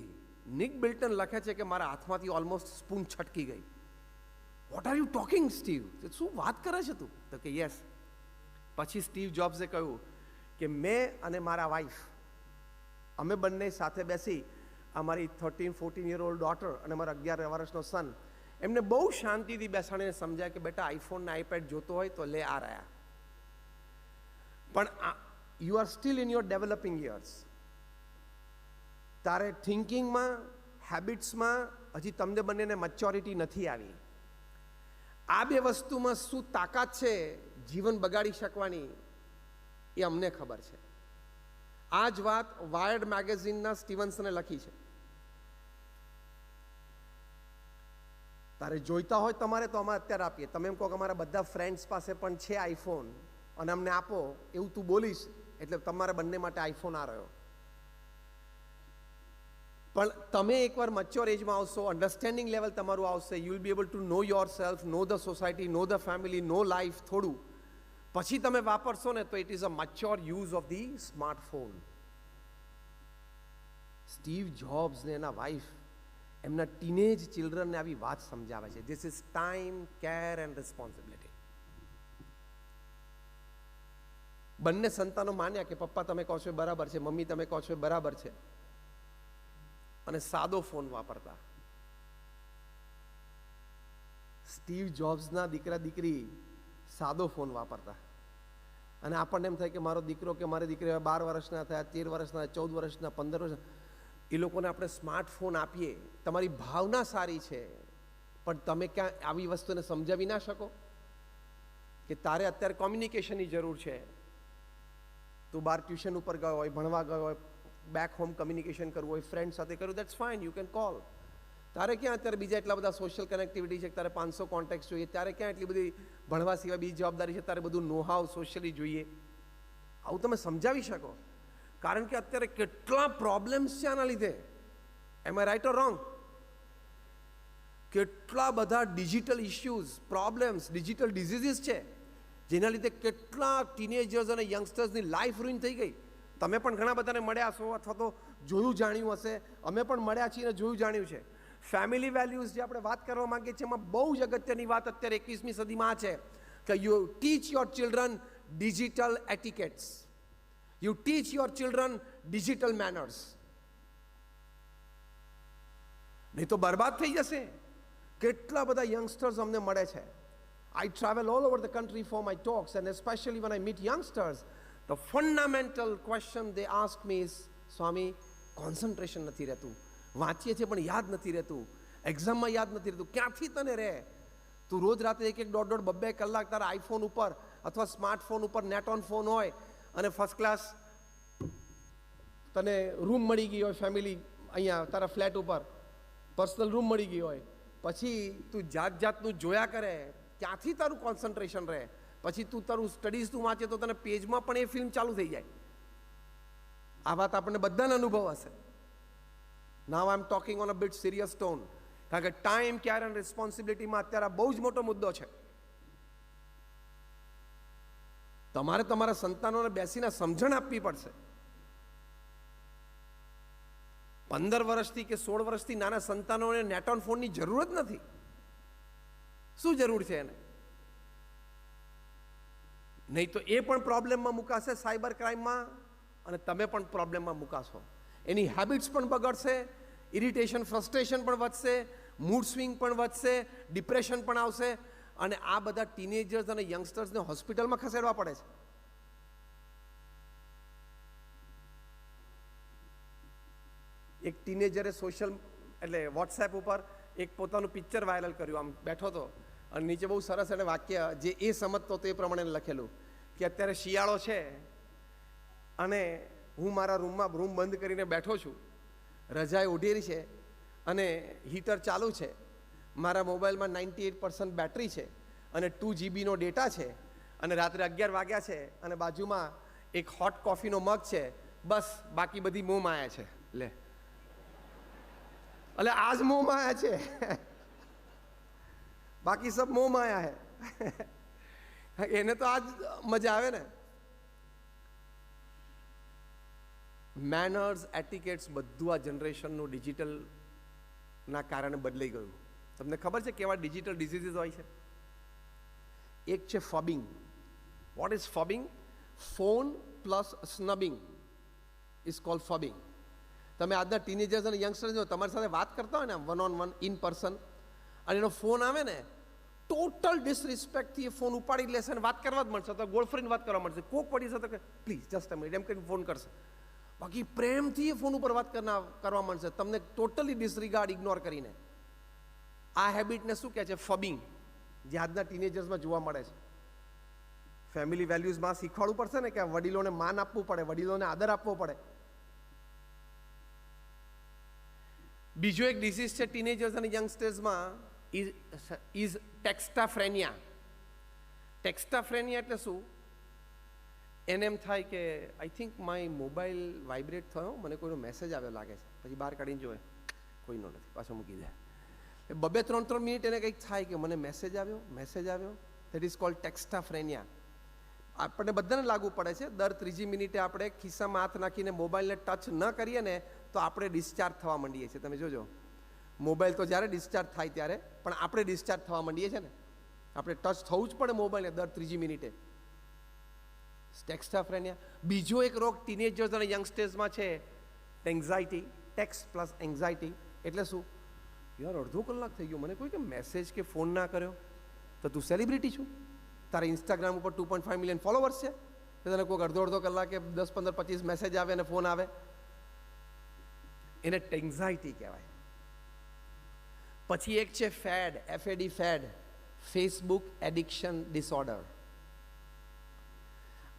નિક બિલ્ટન લખે છે કે મારા હાથમાંથી ઓલમોસ્ટ સ્પૂન છટકી ગઈ. What are you talking Steve? શું વાત કરે છે તું? તો કે યસ. પછી સ્ટીવ જોબ્સે કહ્યું કે મેં અને મારા વાઈફ, અમે બંને સાથે બેસી અમારી 13-14 year old ડોટર અને મારા 11 વર્ષનો સન, એમને બહુ શાંતિથી બેસાડીને સમજાય કે બેટા આઈફોન ને આઈપેડ જોતો હોય તો લે, આ રહ્યા. પણ you are still in your developing years. તારે થિંકિંગમાં, હેબિટ્સમાં હજી તમને બંનેને મેચ્યોરિટી નથી આવી. આ બે વસ્તુમાં શું તાકાત છે જીવન બગાડી શકવાની, એ અમને ખબર છે. આ જ વાત વાયર્ડ મેગેઝિનના સ્ટીવન્સને લખી છે. તારે જોઈતા હોય તમારે તો અમે અત્યારે આપીએ. તમે એમ કહો કે અમારા બધા ફ્રેન્ડ્સ પાસે પણ છે આઈફોન અને અમને આપો, એવું તું બોલીશ એટલે તમારા બંને માટે આઈફોન આ રહ્યો. પણ તમે એકવાર મચ્યોર એજમાં આવશો, અન્ડરસ્ટેન્ડિંગ લેવલ તમારું આવશે, you will be able to know yourself, know the society, know the family, know life થોડું. પછી તમે વાપરશો ને તો it is a mature use of the smartphone. Steve Jobs ને એના વાઈફ એમના ટીનેજ ચિલ્ડ્રનને આવી વાત સમજાવે છે. This is time, care and responsibility. બંને સંતાનો માન્યા કે પપ્પા તમે કહો છો એ બરાબર છે, મમ્મી તમે કહો છો એ બરાબર છે, અને સાદો ફોન વાપરતા. સ્ટીવ જોબ્સના દીકરા દીકરી સાદો ફોન વાપરતા. અને આપણને એમ થાય કે મારો દીકરો કે મારી દીકરી 12 વર્ષના થયા, 13 વર્ષના, 14 વર્ષના, 15 વર્ષના, એ લોકોને આપણે સ્માર્ટફોન આપીએ. તમારી ભાવના સારી છે, પણ તમે ક્યાં આવી વસ્તુને સમજાવી ના શકો કે તારે અત્યારે કોમ્યુનિકેશનની જરૂર છે. તું બહાર ટ્યુશન ઉપર ગયો હોય, ભણવા ગયો હોય, બેક હોમ કમ્યુનિકેશન કરવું હોય, ફ્રેન્ડ સાથે કરવું, that's fine, you can call. તારે ક્યાં અત્યારે બીજા એટલા બધા સોશિયલ કનેક્ટિવિટી છે, તારે 500 કોન્ટેક્ટ જોઈએ, ત્યારે ક્યાં એટલી બધી ભણવા સિવાય બીજી જવાબદારી છે, તારે બધું નો હાવ સોશિયલી જોઈએ. આવું તમે સમજાવી શકો, કારણ કે અત્યારે કેટલા પ્રોબ્લેમ્સ છે આના લીધે. એમ આઈ રાઈટ ઓર રોંગ? કેટલા બધા digital issues, problems, digital diseases છે, જેના લીધે કેટલા ટીનેજર્સ અને યંગસ્ટર્સની લાઈફ રૂઇન થઈ ગઈ. તમે પણ ઘણા બધાને મળ્યા છો અથવા તો જોયું જાણ્યું હશે. અમે પણ મળ્યા છીએ અને જોયું જાણ્યું છે. ફેમિલી વેલ્યુઝ જે આપણે વાત કરવા માંગીએ છીએ, એમાં બહુ જ અગત્યની વાત અત્યારે 21મી સદીમાં આ છે કે you teach your children digital etiquettes, you teach your children digital manners. નહીં તો બરબાદ થઈ જશે. કેટલા બધા યંગસ્ટર્સ અમને મળે છે. I travel all over the country for my talks, and especially when I meet youngsters, the fundamental question they ask me is, Swami, concentration નથી રહેતું, વાંચીએ છીએ પણ યાદ નથી રહેતું, એક્ઝામમાં યાદ નથી રહેતું. ક્યાંથી તને રહે? તું રોજ રાતે 1-1, 1.5, 2 કલાક તારા આઈફોન ઉપર અથવા સ્માર્ટફોન ઉપર નેટ ઓન ફોન હોય, અને ફર્સ્ટ ક્લાસ તને રૂમ મળી ગઈ હોય, ફેમિલી અહીંયા તારા ફ્લેટ ઉપર પર્સનલ રૂમ મળી ગઈ હોય, પછી તું જાત જાતનું જોયા કરે, ક્યાંથી તારું કોન્સન્ટ્રેશન રહે? પછી તું તારું સ્ટડીઝ તું વાંચે તો તને પેજમાં પણ એ ફિલ્મ ચાલુ થઈ જાય. આ વાત આપણને બધાને અનુભવ હશે. Now I am talking on a bit serious tone, કારણ કે ટાઈમ, કેર એન્ડ રિસ્પોન્સિબિલિટીમાં અત્યારે આ બહુ જ મોટો મુદ્દો છે. તમારે તમારા સંતાનોને બેસીને સમજણ આપવી પડશે. 15 વર્ષથી કે 16 વર્ષથી નાના સંતાનોને નેટ ઓન ફોનની જરૂર જ નથી. શું જરૂર છે એને? નહીં તો એ પણ પ્રોબ્લેમમાં મુકાશે, સાયબર ક્રાઇમમાં, અને તમે પણ પ્રોબ્લેમમાં મુકાશો. એની હેબિટ્સ પણ બગડશે, ઇરિટેશન, ફ્રસ્ટ્રેશન પણ વધશે, મૂડ સ્વિંગ પણ વધશે, ડિપ્રેશન પણ આવશે, અને આ બધા ટીનેજર્સ અને યંગસ્ટર્સને હોસ્પિટલમાં ખસેડવા પડે છે. એક ટીનેજરે સોશિયલ એટલે વોટ્સએપ ઉપર એક પોતાનું પિક્ચર વાયરલ કર્યું. આમ બેઠો હતો અને નીચે બહુ સરસ એને વાક્ય જે એ સમજતો તે પ્રમાણે લખેલું કે અત્યારે શિયાળો છે અને હું મારા રૂમમાં રૂમ બંધ કરીને બેઠો છું, રજાએ ઓઢેલી છે અને હીટર ચાલુ છે, મારા મોબાઈલમાં 98% બેટરી છે અને 2 GB ડેટા છે, અને રાત્રે 11 વાગ્યા છે અને બાજુમાં એક હોટ કોફીનો મગ છે, બસ બાકી બધી મોહ માયા છે. લે, એટલે આજ મોહ માયા છે, બાકી સબ મોહ માયા હે. એને તો આજ મજા આવે ને. મેનર્સ, એટિકેટ્સ બધું આ જનરેશનનું ડિજિટલના કારણે બદલાઈ ગયું. તમને ખબર છે કેવા ડિજિટલ ડિઝીઝીસ હોય છે? એક છે phubbing. What is phubbing? Phone plus snubbing is called phubbing. તમે આજના ટીનેજર્સ અને યંગસ્ટર્સ જો તમારી સાથે વાત કરતા હોય ને, 1-on-1 ઇન પર્સન, અને એનો ફોન આવે ને, ટોટલ ડિસરિસ્પેક્ટથી એ ફોન ઉપાડી લેશે અને વાત કરવા જ મળશે, તો ગોળફ્રેન્ડ વાત કરવા મળશે, કોક પડી શકે કે પ્લીઝ જસ્ટ અ મિનિટ એમ કરીને ફોન કરશે. બાકી પ્રેમથી એ ફોન ઉપર વાત કરવા મળશે, તમને ટોટલી ડિસરિગાર્ડ, ઇગ્નોર કરીને. આ હેબિટને શું કહે છે? ફબિંગ, જે આજના ટીનેજર્સમાં જોવા મળે છે. ફેમિલી વેલ્યુઝમાં શીખવાડવું પડશે ને કે વડીલોને માન આપવું પડે, વડીલોને આદર આપવો પડે. બીજો એક ડિસીઝ છે ટીનેજર્સ અને યંગસ્ટર્સમાં, ઇઝ ટેક્સ્ટાફ્રેનિયા. ટેક્સ્ટાફ્રેનિયા એટલે શું? એને એમ થાય કે I think my mobile vibrate થયો, મને કોઈનો મેસેજ આવ્યો લાગે છે, પછી બહાર કાઢીને જોવે કોઈનો નથી, પાછો મૂકી દે. 2-3 મિનિટ એને કંઈક થાય કે મને મેસેજ આવ્યો. That is called textaphrenia. આપણને બધાને લાગુ પડે છે. દર 3જી મિનિટે આપણે ખિસ્સામાં હાથ નાખીને મોબાઈલને ટચ ન કરીએ ને તો આપણે ડિસ્ચાર્જ થવા માંડીએ છીએ. તમે જોજો, મોબાઈલ તો જ્યારે ડિસ્ચાર્જ થાય ત્યારે, પણ આપણે ડિસ્ચાર્જ થવા માંડીએ છીએ ને. આપણે ટચ થવું જ પડે મોબાઈલને દર 3જી મિનિટે. ટેક્સ્ટ અ ફ્રેન્ડ. બીજો એક રોગ ટીનેજર્સ અને યંગસ્ટર્સમાં છે એન્ઝાયટી. ટેક્સ્ટ પ્લસ એન્ઝાયટી એટલે શું? યાર અડધો કલાક થઈ ગયો, મને કોઈ કે મેસેજ કે ફોન ના કર્યો. તો તું સેલિબ્રિટી છું, તારે ઇન્સ્ટાગ્રામ ઉપર 2.5 મિલિયન ફોલોવર્સ છે, તો તને કોઈક અડધો કલાકે 10, 15, 25 મેસેજ આવે અને ફોન આવે, એને એન્ઝાયટી કહેવાય. પછી એક છે fad, FAD, fad, Facebook addiction disorder.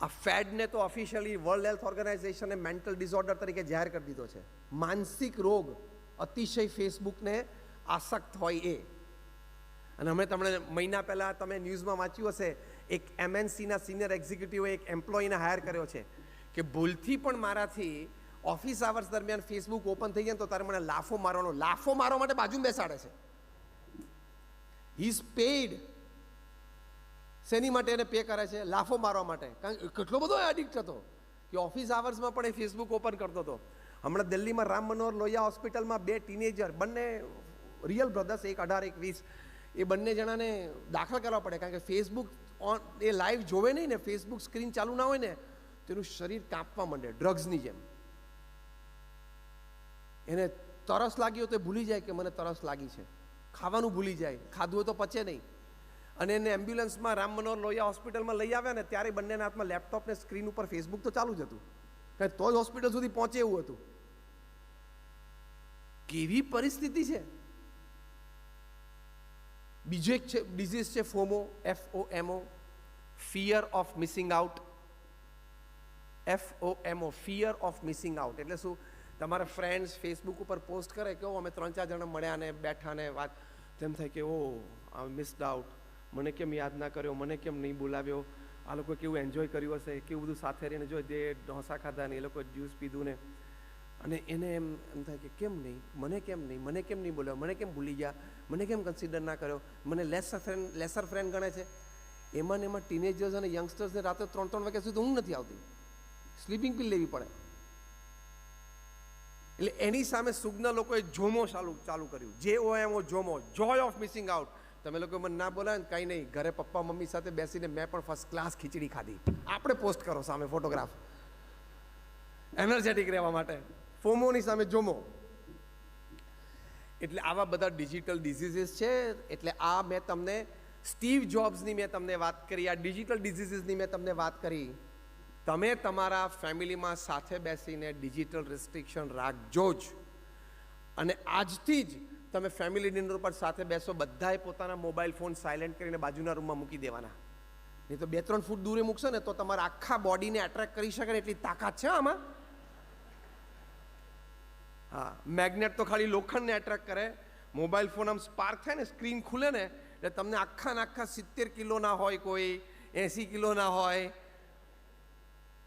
આ ફેડને તો ઓફિશિયલી વર્લ્ડ હેલ્થ ઓર્ગેનાઇઝેશને મેન્ટલ ડિસઓર્ડર તરીકે જાહેર કરી દીધો છે. માનસિક રોગ, અતિશય ફેસબુકને આસક્ત હોય એ. અને અમે તમને મહિના પહેલાં તમે ન્યૂઝમાં વાંચ્યું હશે, એક MNCના સિનિયર એક્ઝિક્યુટિવે એક એમ્પ્લોયીને હાયર કર્યો છે કે ભૂલથી પણ મારાથી ઓફિસ આવર્સ દરમિયાન ફેસબુક ઓપન થઈ જાય તો તારે મને લાફો મારવા માટે બાજુ બેસાડે છે. He is paid. શેની માટે એને પે કરે છે? લાફો મારવા માટે. કારણ કે કેટલો બધો એડિક્ટ હતો કે ઓફિસ આવર્સમાં પણ એ ફેસબુક ઓપન કરતો હતો. હમણાં દિલ્હીમાં રામ મનોહર લોહિયા હોસ્પિટલમાં 2 ટીનેજર, બંને રિયલ બ્રધર્સ, એક 18, એક 20, એ બંને જણાને દાખલ કરવા પડે કારણ કે ફેસબુક એ લાઈવ જોવે નહીં ને, ફેસબુક સ્ક્રીન ચાલુ ના હોય ને તેનું શરીર કાંપવા માંડે ડ્રગ્સની જેમ. એને તરસ લાગી હોય તો ભૂલી જાય કે મને તરસ લાગી છે, ખાવાનું ભૂલી જાય, ખાધું હોય તો પચે નહીં. અને એને એમ્બ્યુલન્સમાં રામ મનોહર લોહિયા હોસ્પિટલમાં લઈ આવ્યા ને ત્યારે બંનેના હાથમાં લેપટોપ ને સ્ક્રીન ઉપર ફેસબુક તો ચાલુ જ હતું, કારણ તો જ હોસ્પિટલ સુધી પહોંચે એવું હતું. કેવી પરિસ્થિતિ છે. બીજો એક છે ડિઝીઝ છે FOMO, FOMO, fear of missing out. FOMO, fear of missing out એટલે શું? તમારા ફ્રેન્ડ્સ ફેસબુક ઉપર પોસ્ટ કરે કે અમે 3-4 જણા મળ્યા ને બેઠા ને વાત, તેમ થાય કે ઓ આઈ મિસ્ડ આઉટ, મને કેમ યાદ ના કર્યો, મને કેમ નહીં બોલાવ્યો, આ લોકો કેવું એન્જોય કર્યું હશે, કેવું બધું સાથે રહીને જો જે ઢોસા ખાધા ને એ લોકો જ્યુસ પીધું ને, અને એને એમ થાય કે કેમ નહીં, મને કેમ નહીં બોલ્યો, મને કેમ ભૂલી ગયા, મને કેમ કન્સિડર ના કર્યો, મને લેસર ફ્રેન્ડ ગણે છે. એમાં ટીનેજર્સ અને યંગસ્ટર્સને રાત્રે 3-3 વાગ્યા સુધી ઊંઘ નથી આવતી, સ્લીપિંગ પિલ લેવી પડે. એટલે એની સામે સુજ્ઞ લોકોએ જોમો ચાલુ કર્યું, JOMO, જોમો, Joy of missing out. તમે લોકો મને ના બોલાવે ને કાંઈ નહીં, ઘરે પપ્પા મમ્મી સાથે બેસીને મેં પણ ફર્સ્ટ ક્લાસ ખીચડી ખાધી, આપણે પોસ્ટ કરો સામે ફોટોગ્રાફ, એનર્જેટિક રહેવા માટે. ફોમોની સામે જોમો. એટલે આવા બધા ડિજિટલ ડિઝીઝીસ છે. એટલે આ મેં તમને સ્ટીવ જોબ્સની મેં તમને વાત કરી, આ ડિજિટલ ડિઝીઝીસની મેં તમને વાત કરી. તમે તમારા ફેમિલીમાં સાથે બેસીને ડિજિટલ રિસ્ટ્રિક્શન રાખજો જ. અને આજથી જ તમે ફેમિલી ડિનર પર સાથે બેસો, બધાએ પોતાના મોબાઈલ ફોન સાયલેન્ટ કરીને બાજુના રૂમમાં મૂકી દેવાના. નહીં તો 2-3 ફૂટ દૂરે મૂકશો ને તો તમારા આખા બોડીને એટ્રેક્ટ કરી શકે ને એટલી તાકાત છે આમાં. હા, મેગ્નેટ તો ખાલી લોખંડને એટ્રેક્ટ કરે, મોબાઈલ ફોન આમ સ્પાર્ક થાય ને, સ્ક્રીન ખુલે ને એટલે તમને આખા 70 કિલોના હોય, કોઈ 80 કિલોના હોય,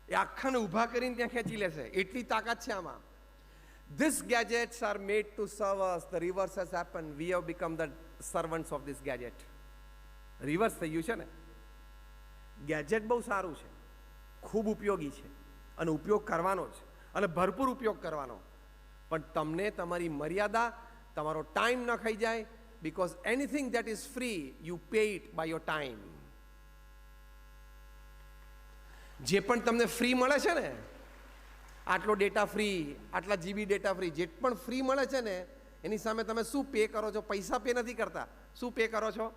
એ આખાને ઊભા કરીને ત્યાં ખેંચી લેશે, એટલી તાકાત છે આમાં. These gadgets are made to serve us. The reverse has happened. We have become the servants of this gadget. Reverse થઈ ગયું છે ને. ગેજેટ બહુ સારું છે, ખૂબ ઉપયોગી છે અને ઉપયોગ કરવાનો જ, અને ભરપૂર ઉપયોગ કરવાનો. પણ તમને તમારી મર્યાદા, તમારો ટાઈમ ન ખાઈ જાય. because anything that is free, you pay it by your time. જે પણ તમને ફ્રી મળે છે ને, આટલો ડેટા ફ્રી, આટલા GB ડેટા ફ્રી, જે પણ ફ્રી મળે છે ને એની સામે તમે શું પે કરો છો? પૈસા પે નથી કરતા, શું પે કરો છો?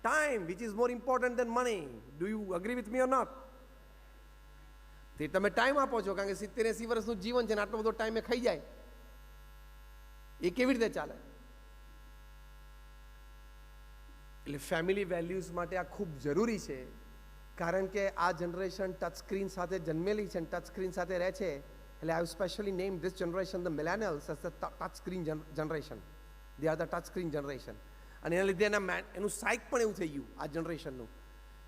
Time, which is more important than money. Do you agree with me or not? તે તમે ટાઈમ આપો છો, કારણ કે 70-80 વર્ષનું જીવન છે ને આટલો બધો ટાઈમ એ ખાઈ જાય, એ કેવી રીતે ચાલે? એટલે ફેમિલી વેલ્યુઝ માટે આ ખૂબ જરૂરી છે, કારણ કે આ જનરેશન ટચ સ્ક્રીન સાથે જન્મેલી છે અને ટચ સ્ક્રીન સાથે રહે છે. એટલે I specially name this generation the millennials as the touch screen generation. They are the touch screen generation. અને એના લીધે એનું સાઇક પણ એવું થઈ ગયું આ જનરેશનનું,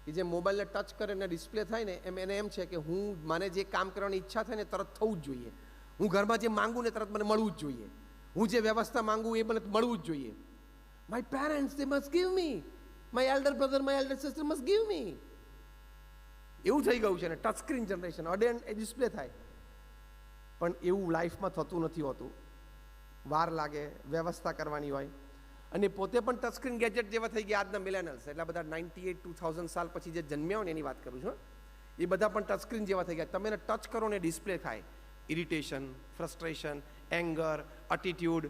કે જે મોબાઈલને ટચ કરે ને ડિસ્પ્લે થાય ને એમ એને એમ છે કે મને જે કામ કરવાની ઈચ્છા થાય ને તરત થવું જ જોઈએ, હું ઘરમાં જે માંગુ ને તરત મને મળવું જ જોઈએ, હું જે વ્યવસ્થા માંગુ એ મને મળવું જ જોઈએ. My parents they must give me, my elder brother, my elder sister must give me. એવું થઈ ગયું છે ને ટચ સ્ક્રીન જનરેશન. અડે એ ડિસ્પ્લે થાય, પણ એવું લાઈફમાં થતું નથી હોતું. વાર લાગે, વ્યવસ્થા કરવાની હોય, અને પોતે પણ ટચ સ્ક્રીન ગેજેટ જેવા થઈ ગયા આજના મિલેનિયલ્સ. એટલે બધા 98-2000 સાલ પછી જે જન્મ્યા હોય ને એની વાત કરું છું. એ બધા પણ ટચ સ્ક્રીન જેવા થઈ ગયા. તમે એને ટચ કરો ને ડિસ્પ્લે થાય. Irritation, frustration, anger, attitude.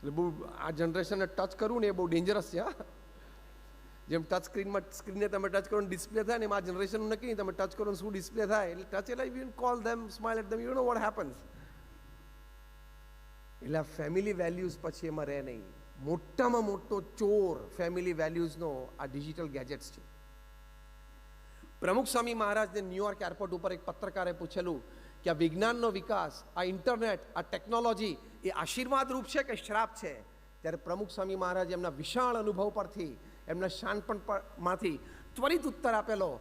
એટલે બહુ આ જનરેશનને ટચ કરવું ને એ બહુ ડેન્જરસ છે. હા, જેમ ટચ સ્ક્રીનને તમે ટચ કરો ડિસ્પ્લે થાય ને એમ આ જનરેશનનું નક્કી તમે ટચ કરો શું ડિસ્પ્લે થાય. એટલે ટચ એટલે you call them, smile at them, you know what happens. એટલે આ ફેમિલી વેલ્યુઝ પછી એમાં રહે નહીં. મોટામાં મોટો ચોર ફેમિલી વેલ્યુઝનો આ ડિજિટલ ગેજેટ્સ છે. પ્રમુખ સ્વામી મહારાજને ન્યુયોર્ક એરપોર્ટ ઉપર એક પત્રકારે પૂછેલું કે આ વિજ્ઞાનનો વિકાસ, આ ઇન્ટરનેટ, આ ટેકનોલોજી એ આશીર્વાદ રૂપ છે કે શ્રાપ છે? ત્યારે પ્રમુખ સ્વામી મહારાજ એમના વિશાળ અનુભવ પરથી, એમના શાનપણમાંથી ત્વરિત ઉત્તર આપેલો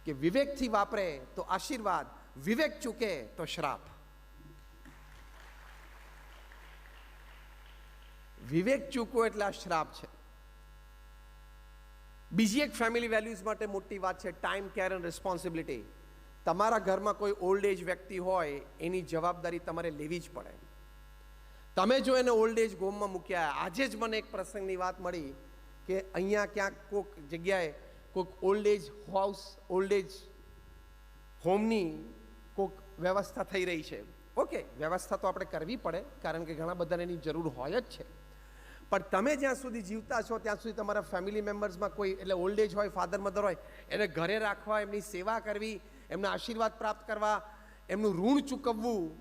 કે વિવેકથી વાપરે તો આશીર્વાદ, વિવેક ચૂકે તો શ્રાપ. વિવેક ચૂકવો એટલે આ શ્રાપ છે. બીજી એક ફેમિલી વેલ્યુઝ માટે મોટી વાત છે ટાઈમ, કેર એન્ડ રિસ્પોન્સિબિલિટી. તમારા ઘરમાં કોઈ ઓલ્ડ એજ વ્યક્તિ હોય એની જવાબદારી તમારે લેવી જ પડે. તમે જો એને ઓલ્ડ એજ હોમમાં મૂક્યા, આજે જ મને એક પ્રસંગની વાત મળી કે અહીંયા ક્યાંક કોઈક જગ્યાએ કોઈક old age house, old age હોમની કોઈક વ્યવસ્થા થઈ રહી છે. ઓકે, વ્યવસ્થા તો આપણે કરવી પડે કારણ કે ઘણા બધાને એની જરૂર હોય જ છે. પણ તમે જ્યાં સુધી જીવતા છો ત્યાં સુધી તમારા ફેમિલી મેમ્બર્સમાં કોઈ, એટલે ઓલ્ડ એજ હોય, ફાધર મધર હોય, એને ઘરે રાખવા, એમની સેવા કરવી, એમના આશીર્વાદ પ્રાપ્ત કરવા, એમનું ઋણ ચૂકવવું.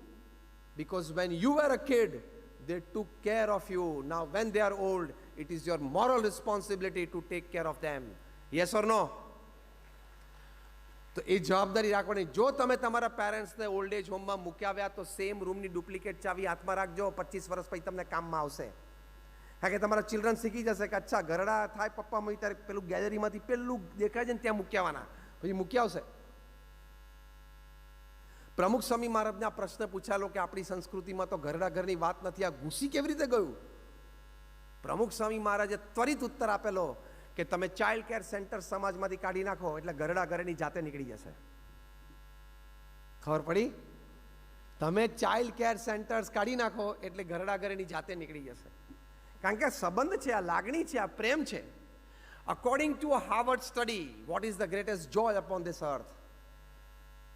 Because when you var a kid they took care of you. Now when they are old, it is your moral responsibility to take care of them. Yes or no? તો એ જવાબદારી રાખવાની. જો તમે તમારા પેરેન્ટ્સને ઓલ્ડ એજ હોમમાં મૂક્યા તો same રૂમની duplicate ચાવી હાથમાં રાખજો. 25 વર્ષ પછી તમને કામમાં આવશે. કારણ કે તમારા ચિલ્ડ્રન શીખી જશે કે અચ્છા ઘરડા થાય પપ્પા મમ્મી ત્યારે પેલું ગેલેરીમાંથી પેલું દેખાય છે ને ત્યાં મૂકી આવવાના, પછી મૂકી આવશે. પ્રમુખ સ્વામી મહારાજને આ પ્રશ્ન પૂછાયેલો કે આપણી સંસ્કૃતિમાં તો ઘરડા ઘરની વાત નથી, આ ઘૂસી કેવી રીતે ગયું? પ્રમુખ સ્વામી મહારાજે ત્વરિત ઉત્તર આપેલો કે તમે ચાઇલ્ડ કેર સેન્ટર સમાજમાંથી કાઢી નાખો એટલે ઘરડા ઘરેની જાતે નીકળી જશે. ખબર પડી? તમે ચાઇલ્ડ કેર સેન્ટર્સ કાઢી નાખો એટલે ઘરડા ઘરેની જાતે નીકળી જશે. કારણ કે સંબંધ છે, આ લાગણી છે, આ પ્રેમ છે. According to a Harvard study, vote is the greatest joy upon this અર્થ?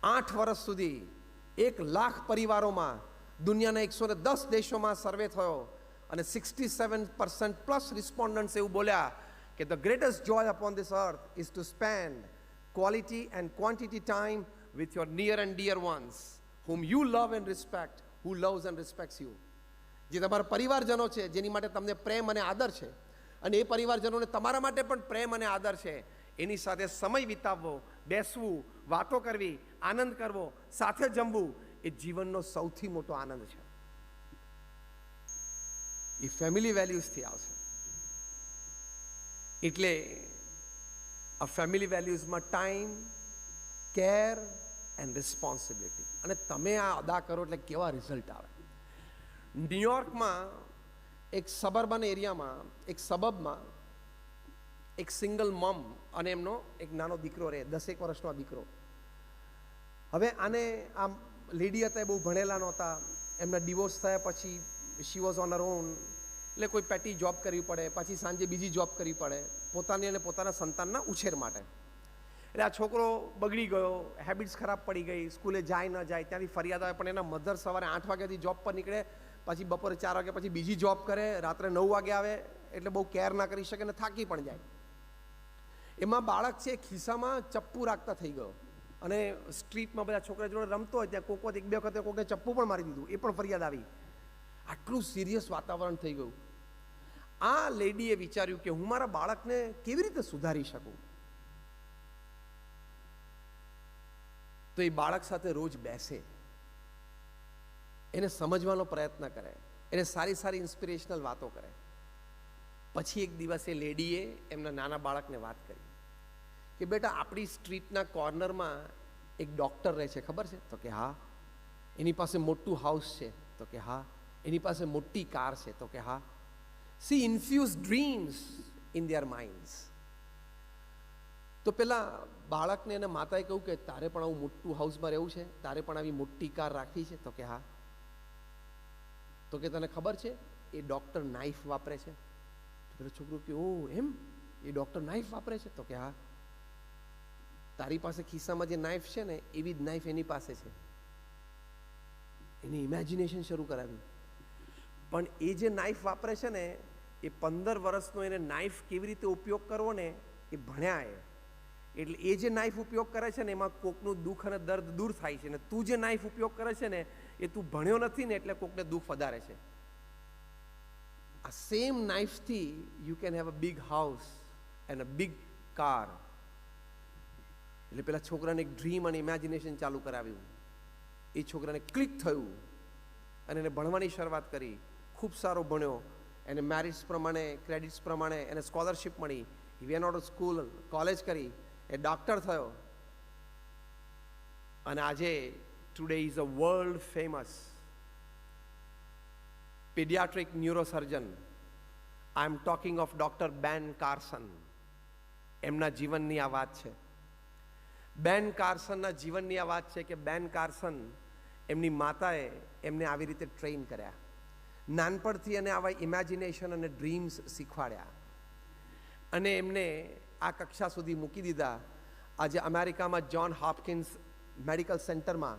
8 વર્ષ સુધી 1 લાખ પરિવારોમાં દુનિયાના 110 દેશોમાં સર્વે થયો અને 67% પ્લસ રિસ્પોન્ડન્ટ્સ એવું બોલ્યા કે the greatest joy upon this earth is to spend quality and quantity time with your near and dear ones whom you love and respect, who loves and respects you. જે તમારા પરિવારજનો છે, જેની માટે તમને પ્રેમ અને આદર છે, અને એ પરિવારજનોને તમારા માટે પણ પ્રેમ અને આદર છે, એની સાથે સમય વિતાવવો, બેસવું, વાતો કરવી, આનંદ કરવો, સાથે જમવું એ જીવનનો સૌથી મોટો આનંદ છે. એ ફેમિલી વેલ્યુઝથી આવશે. એટલે આ ફેમિલી વેલ્યુઝમાં ટાઈમ, કેર એન્ડ રિસ્પોન્સિબિલિટી, અને તમે આ અદા કરો એટલે કેવા રિઝલ્ટ આવે. ન્યુયોર્કમાં એક સબર્બન એરિયામાં, એક સબબમાં એક સિંગલ મમ અને એમનો એક નાનો દીકરો રહે, 10 વર્ષનો આ દીકરો. હવે આને આમ લેડી હતા એ બહુ ભણેલા નહોતા, એમના ડિવોર્સ થયા પછી she was on her own, એટલે કોઈ પેટી જોબ કરવી પડે, પછી સાંજે બીજી જોબ કરવી પડે પોતાની અને પોતાના સંતાનના ઉછેર માટે. એટલે આ છોકરો બગડી ગયો, હેબિટ્સ ખરાબ પડી ગઈ, સ્કૂલે જાય ન જાય, ત્યાંથી ફરિયાદ આવે. પણ એના મધર સવારે 8 વાગ્યાથી જોબ પર નીકળે, પછી બપોરે 4 વાગ્યા પછી બીજી જોબ કરે, રાત્રે 9 વાગે આવે, એટલે બહુ કેર ના કરી શકે ને થાકી પણ જાય. એમાં બાળક છે ખિસ્સામાં ચપ્પુ રાખતા થઈ ગયો, અને સ્ટ્રીટમાં બધા છોકરા જોડે રમતો હોય ત્યાં કોક વખત 1-2 વખતે કોઈને ચપ્પુ પણ મારી દીધું, એ પણ ફરિયાદ આવી. આટલું સિરિયસ વાતાવરણ થઈ ગયું. આ લેડીએ વિચાર્યું કે હું મારા બાળકને કેવી રીતે સુધારી શકું. તો એ બાળક સાથે રોજ બેસે, એને સમજવાનો પ્રયત્ન કરે, એને સારી સારી ઇન્સ્પિરેશનલ વાતો કરે. પછી એક દિવસે લેડીએ એમના નાના બાળકને વાત કરી કે બેટા આપણી સ્ટ્રીટના કોર્નરમાં એક ડૉક્ટર રહે છે, ખબર છે? તો કે હા. એની પાસે મોટું હાઉસ છે? તો કે હા. એની પાસે મોટી કાર છે? તો કે હા. She infuse dreams in their minds. તો પેલા બાળકને એના માતાએ કહ્યું કે તારે પણ આવું મોટું હાઉસમાં રહેવું છે, તારે પણ આવી મોટી કાર રાખવી છે? તો કે હા. તો કે તને ખબર છે એ ડૉક્ટર નાઇફ વાપરે છે? તો પેલો છોકરો કે ઓ એમ, એ ડૉક્ટર નાઇફ વાપરે છે? તો કે હા. તારી પાસે ખિસ્સામાં જે નાઇફ છે ને એવી જ નાઇફ એની પાસે છે. એને ઇમેજિનેશન શરૂ કરાવ્યું. પણ એ જે નાઇફ વાપરે છે ને એ 15 વર્ષનો એને નાઇફ કેવી રીતે ઉપયોગ કરવો ને એ ભણ્યા. એટલે એ જે નાઇફ ઉપયોગ કરે છે ને એમાં કોકનું દુઃખ અને દર્દ દૂર થાય છે. ને તું જે નાઇફ ઉપયોગ કરે છે ને એ તું ભણ્યો નથી ને એટલે કોકને દુઃખ વધારે છે. આ સેમ નાઇફથી you can have a big house and a big car. એટલે પેલા છોકરાને એક ડ્રીમ અને ઇમેજિનેશન ચાલુ કરાવ્યું. એ છોકરાને ક્લિક થયું અને એને ભણવાની શરૂઆત કરી. ખૂબ સારો ભણ્યો. એને મેરિટ્સ પ્રમાણે, ક્રેડિટ્સ પ્રમાણે એને સ્કોલરશિપ મળી. He went out of school, college કરી, એ ડૉક્ટર થયો. અને આજે today is a world famous pediatric neurosurgeon. I am talking of Dr. Ben Carson. એમના જીવનની આ વાત છે. બેન કાર્સનના જીવનની આ વાત છે કે બેન કાર્સન એમની માતાએ એમને આવી રીતે ટ્રેન કર્યા. નાનપણથી એને આવા ઇમેજિનેશન અને ડ્રીમ્સ શીખવાડ્યા અને એમને આ કક્ષા સુધી મૂકી દીધા. આજે અમેરિકામાં જ્હોન હોપકિન્સ મેડિકલ સેન્ટરમાં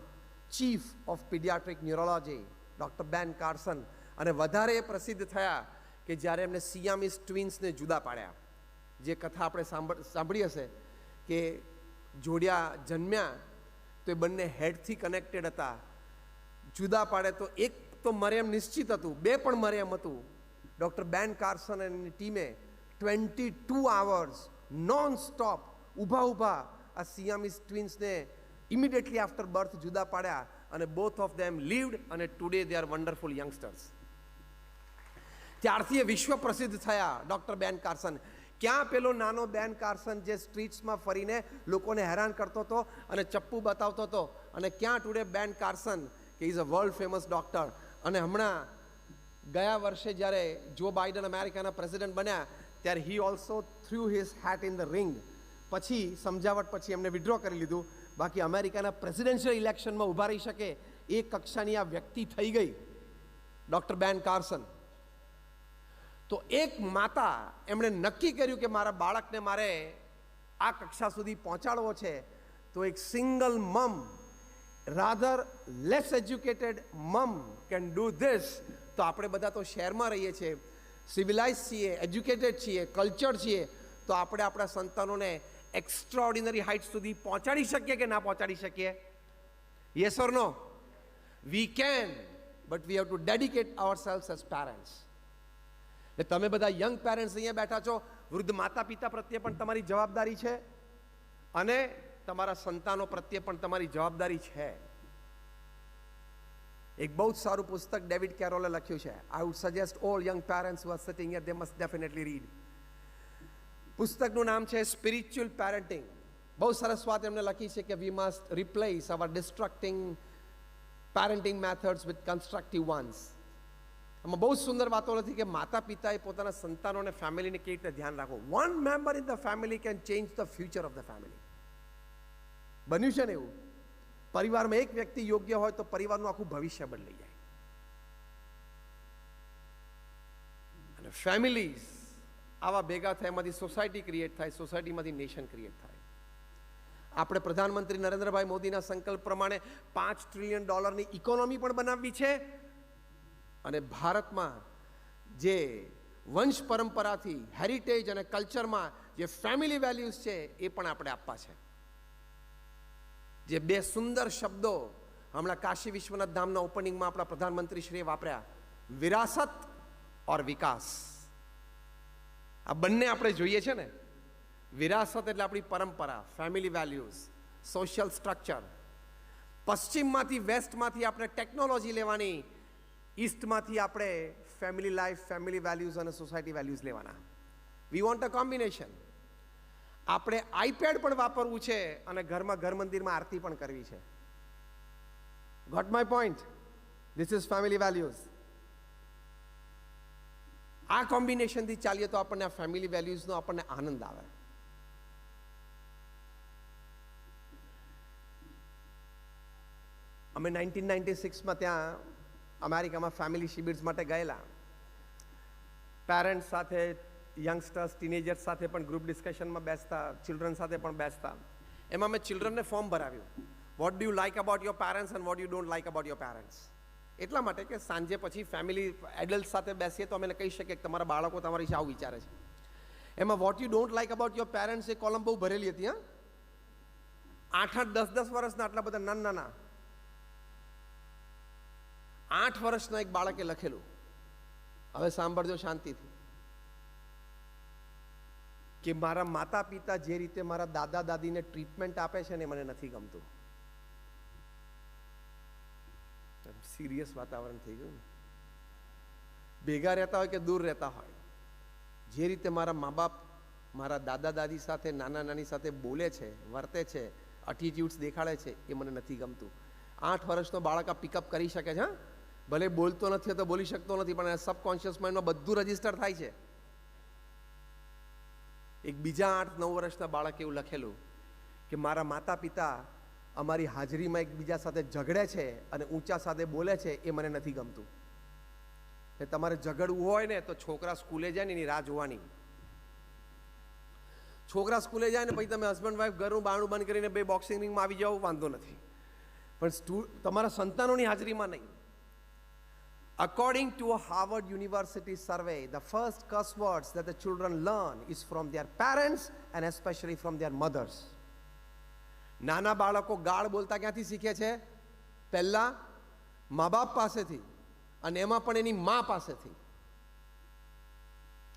chief of paediatric neurology doctor બેન કાર્સન. અને વધારે પ્રસિદ્ધ થયા કે જ્યારે એમને સિયામીસ ટ્વિન્સને જુદા પાડ્યા. જે કથા આપણે સાંભળી હશે કે જોડિયા જન્મ્યા તો એ બંને હેડથી કનેક્ટેડ હતા. જુદા પાડે તો એક તો મરે એમ નિશ્ચિત હતું, બે પણ મરે એમ હતું. ડૉક્ટર બેન કાર્સન અને એની ટીમે 22 hours નોન સ્ટોપ ઊભા આ સિયામીસ ટ્વિન્સને ઇમિડિયેટલી આફ્ટર બર્થ જુદા પાડ્યા અને બોથ ઓફ ધેમ લીવ્ડ અને today they are wonderful youngsters. ત્યારથી એ વિશ્વ પ્રસિદ્ધ થયા ડૉક્ટર બેન કાર્સન. ક્યાં પેલો નાનો બેન કાર્સન જે સ્ટ્રીટ્સમાં ફરીને લોકોને હેરાન કરતો હતો અને ચપ્પુ બતાવતો હતો, અને ક્યાં ટુડે બેન કાર્સન કે is a world famous doctor. અને હમણાં ગયા વર્ષે જ્યારે જો બાઇડન અમેરિકાના પ્રેસિડન્ટ બન્યા ત્યારે he also threw his hat in the ring. પછી સમજાવટ પછી એમને વિડ્રો કરી લીધું. બાકી અમેરિકાના પ્રેસિડેન્શિયલ ઇલેક્શનમાં ઊભા રહી શકે એ કક્ષાની આ વ્યક્તિ થઈ ગઈ ડૉક્ટર બેન કાર્સન. તો એક માતા એમણે નક્કી કર્યું કે મારા બાળકને મારે આ કક્ષા સુધી પહોંચાડવો છે. તો એક સિંગલ મમ, રાધર લેસ એજ્યુકેટેડ મમ કેન ડુ ધીસ. તો આપણે બધા તો શહેરમાં રહીએ છીએ, સિવિલાઇઝ છીએ, એજ્યુકેટેડ છીએ, કલ્ચર છીએ, તો આપણે આપણા સંતાનોને એક્સ્ટ્રાઓર્ડિનરી હાઇટ સુધી પહોંચાડી શકીએ કે ના પહોંચાડી શકીએ? Yes or no? We can, but we have to dedicate ourselves as parents. એટલે તમે બધા યંગ પેરેન્ટ્સ અહીંયા બેઠા છો, વૃદ્ધ માતા પિતા પ્રત્યે પણ તમારી જવાબદારી છે અને તમારા સંતાનો પ્રત્યે પણ તમારી જવાબદારી છે. એક બહુ જ સારું પુસ્તક ડેવિડ કેરોલે લખ્યું છે. I would suggest all young parents who are sitting here, they must definitely read. પુસ્તકનું નામ છે સ્પિરિચ્યુઅલ પેરેન્ટિંગ. બહુ સરસ વાત એમને લખી છે કે we must replace our destructing parenting methods with constructive ones. આમાં બહુ સુંદર વાતો નથી કે માતા પિતાએ પોતાના સંતાનોને, ફેમિલીને કેવી રીતે ધ્યાન રાખવું. One member in the family can change the future of the family. બન્યું છે ને એવું? પરિવારમાં એક વ્યક્તિ યોગ્ય હોય તો પરિવારનું આખું ભવિષ્ય બદલાઈ જાય. અને ફેમિલીઝ આવા ભેગા થાય, એમાંથી સોસાયટી ક્રિએટ થાય, સોસાયટીમાંથી નેશન ક્રિએટ થાય. આપણે પ્રધાનમંત્રી નરેન્દ્રભાઈ મોદીના સંકલ્પ પ્રમાણે $5 ટ્રિલિયન ઇકોનોમી પણ બનાવવી છે. અને ભારતમાં જે વંશ પરંપરાથી, હેરિટેજ અને કલ્ચરમાં જે ફેમિલી વેલ્યુઝ છે એ પણ આપણે આપવા છે. જે બે સુંદર શબ્દો હમણાં કાશી વિશ્વનાથ ધામના ઓપનિંગમાં આપણા પ્રધાનમંત્રીશ્રીએ વાપર્યા, વિરાસત ઓર વિકાસ. આ બંને આપણે જોઈએ છે ને. વિરાસત એટલે આપણી પરંપરા, ફેમિલી વેલ્યુઝ, સોશિયલ સ્ટ્રક્ચર. પશ્ચિમમાંથી, વેસ્ટમાંથી આપણે ટેકનોલોજી લેવાની, ઈસ્ટમાંથી આપણે ફેમિલી લાઈફ, ફેમિલી વેલ્યુઝ અને સોસાયટી વેલ્યુઝ લેવાના. We want a combination. આપણે આઈપેડ પણ વાપરવું છે અને ઘરમાં ઘર મંદિરમાં આરતી પણ કરવી છે. Got my point? This is family values. આ કોમ્બિનેશનથી ચાલીએ તો આપણને આ ફેમિલી વેલ્યુઝનો આપણને આનંદ આવે. અમે 1996માં ત્યાં અમેરિકામાં ફેમિલી શિબિર્સ માટે ગયેલા. પેરેન્ટ્સ સાથે, યંગસ્ટર્સ, ટીનેજર્સ સાથે પણ ગ્રુપ ડિસ્કશનમાં બેસતા, ચિલ્ડ્રન સાથે પણ બેસતા. એમાં મેં ચિલ્ડ્રનને ફોર્મ ભરાવ્યું, what do you like about your parents and what you don't like about your parents. એટલા માટે કે સાંજે પછી ફેમિલી એડલ્ટ સાથે બેસીએ તો અમે કહી શકીએ કે તમારા બાળકો તમારી વિશે આવું વિચારે છે. એમાં vote you don't like about your parents A column બહુ ભરેલી હતી. 8-8, 10-10 વર્ષના આટલા બધા નાના 8 વર્ષના એક બાળકે લખેલું. હવે સાંભળજો શાંતિથી, કે મારા માતા પિતા જે રીતે મારા દાદા દાદીને ટ્રીટમેન્ટ આપે છે ને મને નથી ગમતું. સિરિયસ વાતાવરણ થઈ ગયું ને. ભેગા રહેતા હોય કે દૂર રહેતા હોય, જે રીતે મારા મા બાપ મારા દાદા દાદી સાથે નાના નાની સાથે બોલે છે, વર્તે છે, એટીટ્યુડ્સ દેખાડે છે એ મને નથી ગમતું. 8 વર્ષનો બાળક આ પિકઅપ કરી શકે છે. ભલે બોલતો નથી તો બોલી શકતો નથી, પણ સબકોન્શિયસ માઇન્ડમાં બધું રજીસ્ટર થાય છે. એક બીજા 8-9 વર્ષના બાળકે એવું લખેલું કે મારા માતા પિતા અમારી હાજરીમાં એકબીજા સાથે ઝઘડે છે અને ઊંચા સાથે બોલે છે એ મને નથી ગમતું. ને તમારે ઝઘડવું હોય ને તો છોકરા સ્કૂલે જાય ને એની રાહ જોવાની. છોકરા સ્કૂલે જાય ને પછી તમે હસબન્ડ વાઈફ ઘરનું બારણું બંધ કરીને બે બોક્સિંગ રિંગમાં આવી જાઓ, વાંધો નથી, પણ તમારા સંતાનોની હાજરીમાં નહીં. According to a Harvard University survey, the first curse words that the children learn is from their parents and especially from their mothers. નાના બાળકો ગાળ બોલતા ક્યાંથી શીખે છે? પહેલા મા બાપ પાસેથી, અને એમાં પણ એની મા પાસેથી.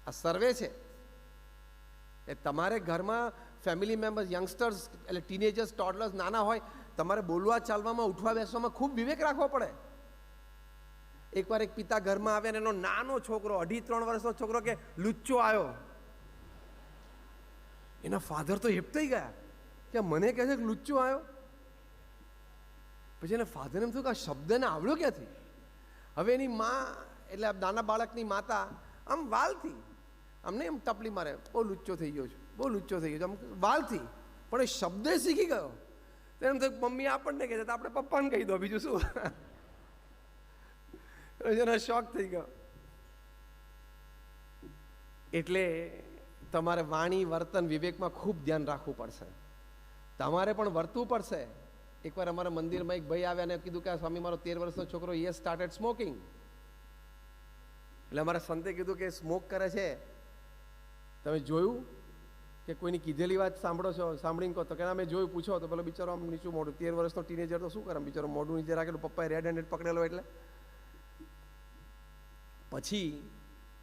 આ સર્વે છે. એ તમારે ઘરમાં ફેમિલી મેમ્બર્સ, યંગસ્ટર્સ એટલે ટીનેજર્સ, ટોડલર્સ નાના હોય, તમારે બોલવા ચાલવામાં ઉઠવા બેસવામાં ખૂબ વિવેક રાખવો પડે. એકવાર એક પિતા ઘરમાં આવ્યા ને એનો નાનો છોકરો 2.5-3 વર્ષનો છોકરો કે લુચ્ચો આવ્યો. એના ફાધર તો હેપતાઈ ગયા કે મને કહે છે કે લુચ્ચો આવ્યો. પછી એના ફાધરને એમ થયું કે આ શબ્દને આવડ્યો ક્યાંથી. હવે એની માં એટલે નાના બાળકની માતા આમ વાલથી અમને એમ ટપલી મારે, બહુ લુચ્ચો થઈ ગયો છું, બહુ લુચ્ચો થઈ ગયો છું, આમ વાલથી. પણ એ શબ્દ શીખી ગયો. તો એમ થયું મમ્મી આપણને કહે છે તો આપણે પપ્પાને કહી દો, બીજું શું. એનો શોખ થઈ ગયો. એટલે તમારે વાણી, વર્તન, વિવેકમાં ખૂબ ધ્યાન રાખવું પડશે. તમારે પણ વર્તવું પડશે. એકવાર અમારા મંદિરમાં એક ભાઈ આવ્યા અને કીધું કે સ્વામી મારો 13 વર્ષનો છોકરો યે સ્ટાર્ટેડ સ્મોકિંગ. એટલે અમારા સંતે કીધું કે સ્મોક કરે છે, તમે જોયું કે કોઈની કીધેલી વાત સાંભળો છો, સાંભળીને કહો. તો કે અમે જોયું, પૂછો. તો પેલો બિચારો આમ નીચું મોઢું, 13 વર્ષનો ટીનેજર તો શું કરે, બિચારો મોઢું નીચે રાખેલું, પપ્પાએ રેડ હેન્ડેડ પકડેલો. એટલે પછી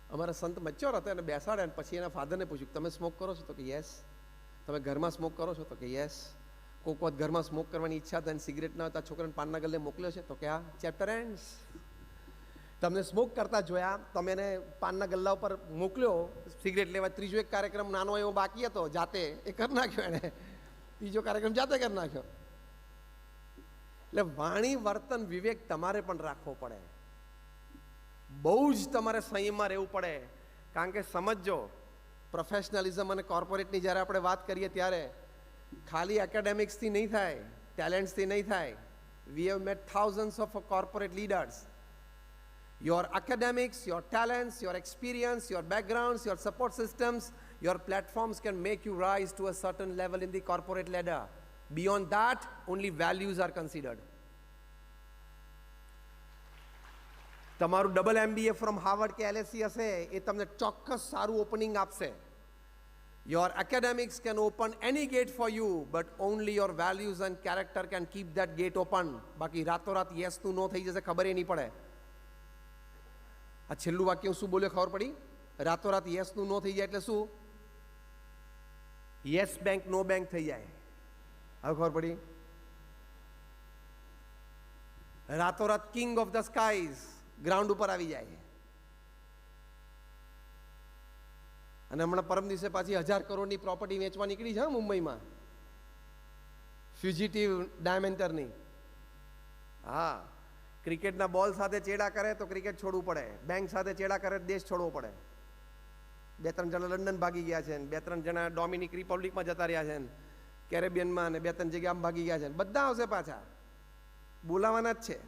અમારા સંત મચ્યોર હતા એને બેસાડ્યા. પછી એના ફાધરને પૂછ્યું તમે સ્મોક કરો છો? તો કે યસ. તમે ઘરમાં સ્મોક કરો છો? તો કે યસ. કોઈક વખત ઘરમાં સ્મોક કરવાની ઈચ્છા થાય, સિગરેટ ના હતા, છોકરાને પાનના ગલ્લે મોકલ્યો છે? તો કે આ ચેપ્ટર એન્ડ્સ. તમને સ્મોક કરતા જોયા, તમે એને પાનના ગલ્લા ઉપર મોકલ્યો સિગરેટ લેવા. ત્રીજો એક કાર્યક્રમ નાનો એવો બાકી હતો, જાતે એ કરી નાખ્યો એને. ત્રીજો કાર્યક્રમ જાતે કરી નાખ્યો. એટલે વાણી, વર્તન, વિવેક તમારે પણ રાખવો પડે. બહુ જ તમારે સંયમમાં રહેવું પડે. કારણ કે સમજો, પ્રોફેશનલિઝમ અને કોર્પોરેટની જ્યારે આપણે વાત કરીએ ત્યારે ખાલી એકેડેમિક્સથી નહીં થાય, ટેલેન્ટ્સથી નહીં થાય. We have met thousands of corporate leaders. Your academics, your talents, your experience, your backgrounds, your support systems, your platforms can make you rise to a certain level in the corporate ladder. Beyond that only values are considered. તમારું double MBA from Harvard કે LSE હશે, એ તમને ચોક્કસ સારું opening આપશે. Your academics can open any gate for you, but only your values and character can keep that gate open. બાકી રાતોરાત યસનું નો થઈ જશે, ખબર નહીં પડે. આ છેલ્લું વાક્ય શું બોલ્યો ખબર પડી? રાતોરાત યસનું નો થઈ જાય એટલે શું? યસ બેંક નો બેંક થઈ જાય. હવે ખબર પડી? રાતોરાત king of the skies ground ઉપર આવી જાય. અને હમણાં પરમ દિવસે પાછી 1000 કરોડની પ્રોપર્ટી વેચવા નીકળી છે મુંબઈમાં, ફ્યુજીટિવ ડાયમેન્ટરની. હા, ક્રિકેટના બોલ સાથે ચેડા કરે તો ક્રિકેટ છોડવું પડે, બેંક સાથે ચેડા કરે દેશ છોડવો પડે. 2-3 જણા લંડન ભાગી ગયા છે, 2-3 જણા ડોમિનિક રિપબ્લિકમાં જતા રહ્યા છે, કેરેબિયનમાં, અને 2-3 જગ્યાએ આમ ભાગી ગયા છે. બધા આવશે પાછા, બોલાવાના જ છે.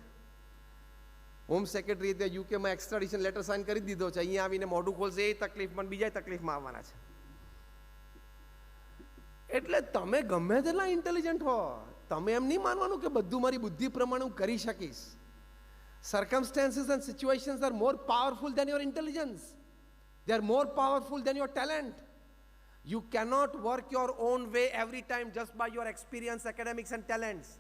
હોમ સેક્રેટરી તે યુકેમાં એક્સ્ટ્રાડિશન લેટર સાઇન કરી દીધો છે. અહીંયા આવીને મોઢું ખોલશે એ તકલીફમાં, બીજા તકલીફમાં આવવાના છે. એટલે તમે ગમે તેટલા ઇન્ટેલિજન્ટ હો, તમે એમ નહીં માનવાનું કે બધું મારી બુદ્ધિ પ્રમાણે હું કરી શકીશ. Circumstances and situations are more powerful than your intelligence. They are more powerful than your talent. You cannot work your own way every time just by your experience, academics and talents.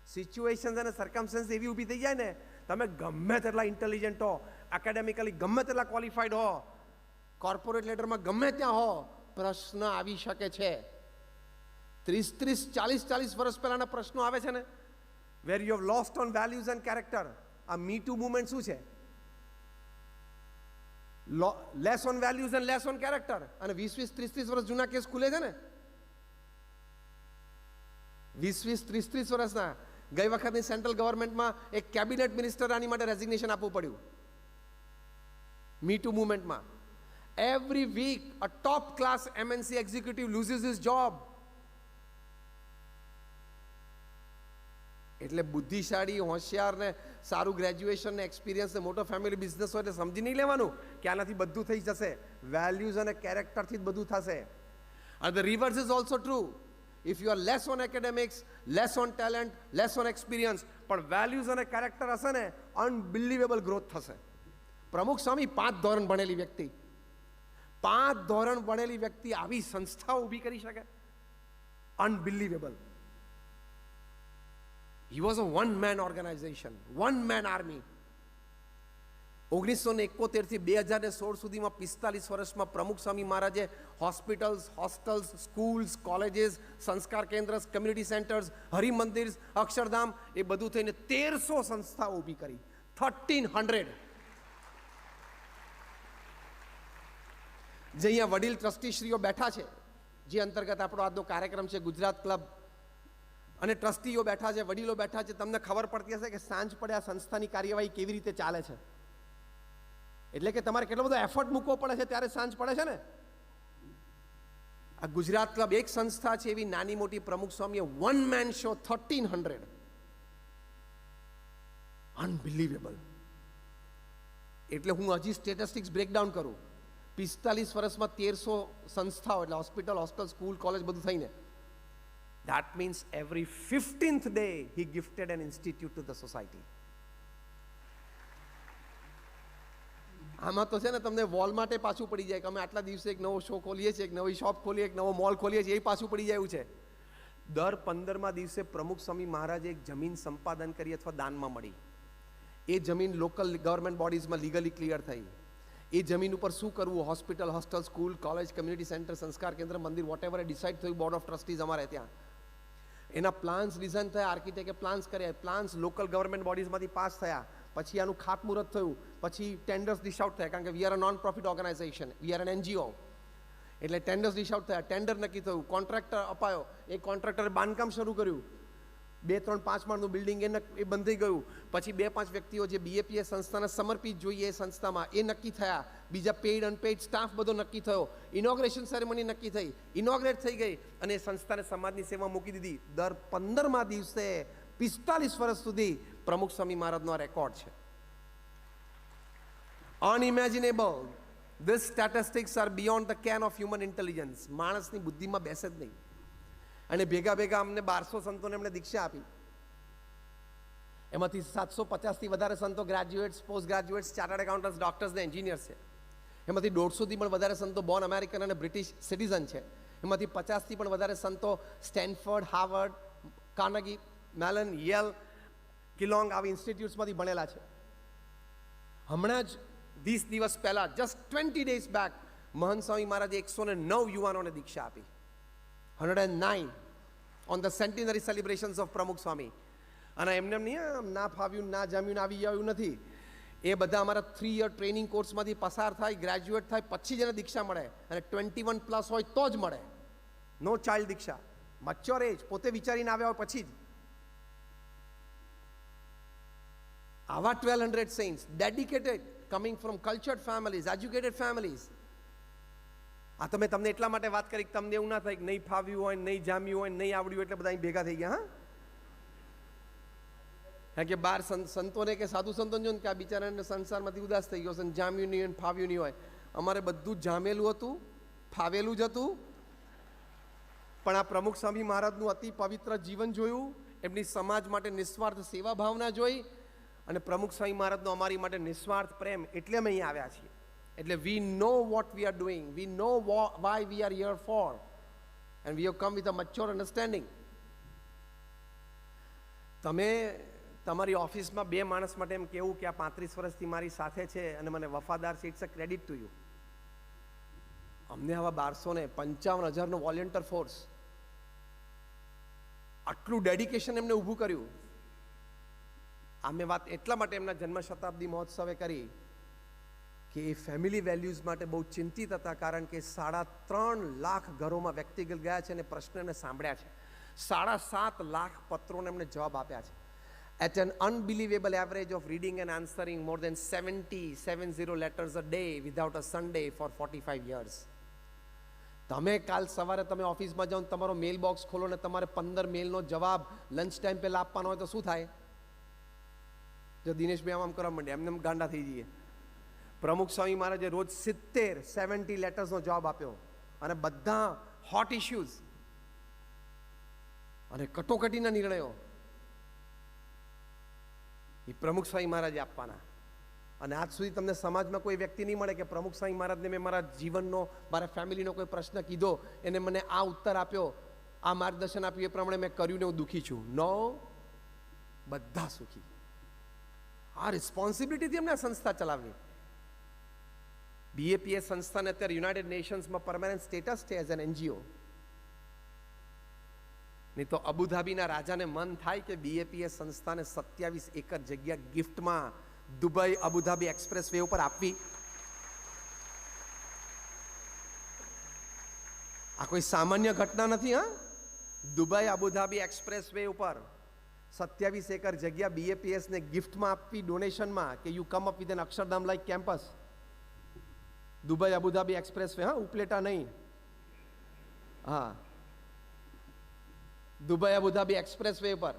Situations and circumstances એવી ઊભી થઈ જાય ને, તમે ગમે તેટલા intelligent હો, academically ગમે તેટલા ક્વોલિફાઈડ હો, કોર્પોરેટ લેટરમાં ગમે ત્યાં હો, પ્રશ્ન આવી શકે છે. 30, 40 વર્ષ પહેલાના પ્રશ્નો આવે છે ને, where you have lost on values and character. આ મી ટુ મુવમેન્ટ શું છે? Less on values and less on character. અને 20, 30 વર્ષ જૂના કેસ ખુલે છે ને, 20, 30 વર્ષના. ગઈ વખતની સેન્ટ્રલ ગવર્મેન્ટમાં એક કેબિનેટ મિનિસ્ટર આની માટે રેઝિગ્નેશન આપવું પડ્યું મી ટુ મુવમેન્ટમાં. Every week a top class MNC executive loses his job. એટલે બુદ્ધિશાળી, હોશિયાર ને સારું ગ્રેજ્યુએશન ને એક્સપિરિયન્સ ને મોટો ફેમિલી બિઝનેસ હોય એટલે સમજી નહીં લેવાનું કે આનાથી બધું થઈ જશે. વેલ્યુઝ અને કેરેક્ટરથી જ બધું થશે. And the reverse is also true. If you are less on academics, less on talent, less on experience, પણ વેલ્યુઝ અને કેરેક્ટર હશે ને, અનબિલિવેબલ ગ્રોથ થશે. પ્રમુખ સ્વામી 5 ધોરણ ભણેલી વ્યક્તિ, 5 ધોરણ ભણેલી વ્યક્તિ આવી સંસ્થાઓ ઊભી કરી શકે? Unbelievable. He was a one-man organization, one-man army. 1971 થી 2016 સુધીમાં 45 વર્ષમાં પ્રમુખ સ્વામી મહારાજે હોસ્પિટલ્સ, હોસ્ટેલ્સ, સ્કૂલ્સ, કોલેજીસ, સંસ્કાર કેન્દ્ર, કમ્યુનિટી સેન્ટર્સ, હરિમંદિર, અક્ષરધામ એ બધું થઈને 1300 સંસ્થાઓ ઊભી કરી. 1300. જે અહીંયા વડીલ ટ્રસ્ટીશ્રીઓ બેઠા છે, જે અંતર્ગત આપણો આજનો કાર્યક્રમ છે, ગુજરાત ક્લબ અને ટ્રસ્ટીઓ બેઠા છે, વડીલો બેઠા છે, તમને ખબર પડતી હશે કે સાંજ પડે આ સંસ્થાની કાર્યવાહી કેવી રીતે ચાલે છે. એટલે કે તમારે કેટલો બધો એફર્ટ મૂકવો પડે છે ત્યારે સાંજ પડે છે ને. આ ગુજરાત ક્લબ એક સંસ્થા છે, એવી નાની મોટી પ્રમુખ સ્વામીએ વન મેન શો 1300. અનબિલિવેબલ. એટલે હું હજી સ્ટેટિસ્ટિક્સ બ્રેકડાઉન કરું. 45 વર્ષમાં 1300 સંસ્થાઓ, એટલે હોસ્પિટલ, હોસ્ટેલ, સ્કૂલ, કોલેજ બધું થઈને. That means every 15th day he gifted an institute to the society. આમાં તો છે ને તમને વોલ માટે પાછું પડી જાય કે અમે આટલા દિવસે એક નવો શો ખોલીએ છીએ, એક નવી શોપ ખોલીએ, એક નવો મોલ ખોલીએ છીએ, એ પાછું પડી જાય એવું છે. દર 15મા દિવસે પ્રમુખ સ્વામી મહારાજે એક જમીન સંપાદન કરી અથવા દાનમાં મળી. એ જમીન લોકલ ગવર્મેન્ટ બોડીઝમાં લીગલી ક્લિયર થઈ. એ જમીન ઉપર શું કરવું, hospital, hostel, school, college, community centre, સંસ્કાર કેન્દ્ર, મંદિર, વોટ એવર એ ડિસાઇડ થયું. બોર્ડ ઓફ ટ્રસ્ટીઝ અમારે ત્યાં એના પ્લાન્સ ડિઝાઇન થયા, આર્કિટેક્ટે પ્લાન્સ કર્યા, પ્લાન્સ લોકલ ગવર્મેન્ટ બોડીઝમાંથી પાસ થયા, પછી આનું ખાતમુહૂર્ત થયું, પછી ટેન્ડર્સ ડિશ આઉટ થયા, કારણ કે we are a non profit organisation, we are an NGO. એટલે ટેન્ડર્સ ડિશ આઉટ થયા, ટેન્ડર નક્કી થયું, કોન્ટ્રાક્ટર અપાયો, એ કોન્ટ્રાક્ટરે બાંધકામ શરૂ કર્યું. 2, 3, 5 માળનું બિલ્ડિંગ એ બંધાઈ ગયું. પછી 2-5 વ્યક્તિઓ જે BAPS સંસ્થાને સમર્પિત જોઈએ એ સંસ્થામાં એ નક્કી થયા. બીજા પેઇડ અનપેઇડ સ્ટાફ બધો નક્કી થયો. ઇનોગ્રેશન સેરેમની નક્કી થઈ, ઇનોગ્રેટ થઈ ગઈ અને એ સંસ્થાને સમાજની સેવા મૂકી દીધી. દર 15મા દિવસે 45 વર્ષ સુધી પ્રમુખ સ્વામી મહારાજનો આ રેકોર્ડ છે. અનઇમેજિનેબલ. These statistics are beyond the ken of human intelligence. માણસની બુદ્ધિમાં બેસે જ નહીં. અને ભેગા ભેગા અમને 1200 સંતોને એમણે દીક્ષા આપી. એમાંથી 750થી વધારે સંતો graduates, post graduates, chartered accountants, doctors ને એન્જિનિયર્સ છે. એમાંથી 150થી પણ વધારે સંતો બોર્ન અમેરિકન અને બ્રિટિશ સિટીઝન છે. એમાંથી 50થી પણ વધારે સંતો Stanford, Harvard, Carnegie melon, Yale, Keylong આવી ઇન્સ્ટિટ્યૂટ્સમાંથી ભણેલા છે. હમણાં જ 20 દિવસ પહેલા, જસ્ટ 20 days બેક, મહંત સ્વામી મહારાજે 109 યુવાનોને દીક્ષા આપી. 109 ઓન ધ સેન્ટિનરી સેલિબ્રેશન્સ ઓફ પ્રમુખ સ્વામી. અને એમને નહીં ના ફાવ્યું, ના જામ્યું, આવી આવ્યું નથી. એ બધા અમારા 3 year ટ્રેનિંગ કોર્સમાંથી પસાર થાય, ગ્રેજ્યુએટ થાય, પછી જ એને દીક્ષા મળે. અને 21+ હોય તો જ મળે. નો ચાઇલ્ડ દીક્ષા, મચ્યોર એજ, પોતે વિચારીને આવ્યા હોય પછી જ. આવા 1200 saints, dedicated, coming from cultured families, educated families. આ તમને એટલા માટે વાત કરી કે તમને એવું ના થાય કે નહીં ફાવ્યું હોય, નહીં જામ્યું હોય, નહીં આવડ્યું એટલે બધા અહીં ભેગા થઈ ગયા. હા, કારણ કે બાર સંતોને કે સાધુ સંતોને જો ને કે આ બિચારાને સંસારમાંથી ઉદાસ થઈ ગયો છે, જામ્યું નહીં હોય, ફાવ્યું નહીં હોય. અમારે બધું જામેલું હતું, ફાવેલું જ હતું, પણ આ પ્રમુખ સ્વામી મહારાજનું અતિ પવિત્ર જીવન જોયું, એમની સમાજ માટે નિસ્વાર્થ સેવા ભાવના જોઈ, અને પ્રમુખ સ્વામી મહારાજનો અમારી માટે નિસ્વાર્થ પ્રેમ, એટલે અમે અહીં આવ્યા છીએ. એટલે we know what we are doing, we know why we are here for, and we have come with a mature understanding. તમે તમારી ઓફિસમાં બે માણસ માટે એમ કહેવું કે આ 35 વર્ષથી મારી સાથે છે અને મને વફાદાર છે, it's a credit to you. અમને આવા 1255,000નો વોલેન્ટિયર ફોર્સ, આટલું ડેડિકેશન એમને ઊભું કર્યું. આ મેં વાત એટલા માટે એમના જન્મ શતાબ્દી મહોત્સવે કરી કે એ ફેમિલી વેલ્યુઝ માટે બહુ ચિંતિત હતા, કારણ કે 3.5 લાખ ઘરોમાં વ્યક્તિગત ગયા છે અને પ્રશ્નને સાંભળ્યા છે. 7.5 લાખ પત્રોને એમને જવાબ આપ્યા છે. At an unbelievable average of reading and answering more than 70 letters a day without a Sunday for 45 years. તમે કાલ સવારે તમે ઓફિસમાં જાઓ, તમારો મેલ બોક્સ ખોલો ને તમારે 15 મેલનો જવાબ લંચ ટાઈમ પહેલા આપવાનો હોય તો શું થાય? જો દિનેશભાઈ આમ કરવા માંડે, એમને ગાંડા થઈ જઈએ. પ્રમુખ સ્વામી મહારાજે રોજ 70 લેટર્સનો જવાબ આપ્યો, અને બધા હોટ ઇશ્યુઝ અને કટોકટીના નિર્ણયો એ પ્રમુખ સ્વામી મહારાજે આપવાના. અને આજ સુધી તમને સમાજમાં કોઈ વ્યક્તિ નહીં મળે કે પ્રમુખ સ્વામી મહારાજને મેં મારા જીવનનો, મારા ફેમિલીનો કોઈ પ્રશ્ન કીધો, એને મને આ ઉત્તર આપ્યો, આ માર્ગદર્શન આપ્યું, એ પ્રમાણે મેં કર્યું ને હું દુઃખી છું. નો, બધા સુખી. આ રિસ્પોન્સિબિલિટીથી અમને આ સંસ્થા ચલાવવી. BAPS સંસ્થાને અત્યારે યુનાઇટેડ નેશન્સમાં પરમાનન્ટ સ્ટેટસ છે એઝ એન NGO. નહીં તો અબુધાબીના રાજાને મન થાય કે BAPS સંસ્થાને 27 એકર જગ્યા ગિફ્ટમાં દુબઈ અબુધાબી એક્સપ્રેસ વે ઉપર આપવી. આ કોઈ સામાન્ય ઘટના નથી. હા, દુબઈ અબુધાબી એક્સપ્રેસ વે ઉપર 27 એકર જગ્યા BAPS ને ગિફ્ટમાં આપવી, ડોનેશનમાં, કે you come up with an Akshardham like campus. Dubai Abu Dhabi expressway, હા, ઉપલેટા નહીં, હા, દુબઈ અબુધાબી એક્સપ્રેસ વે પર,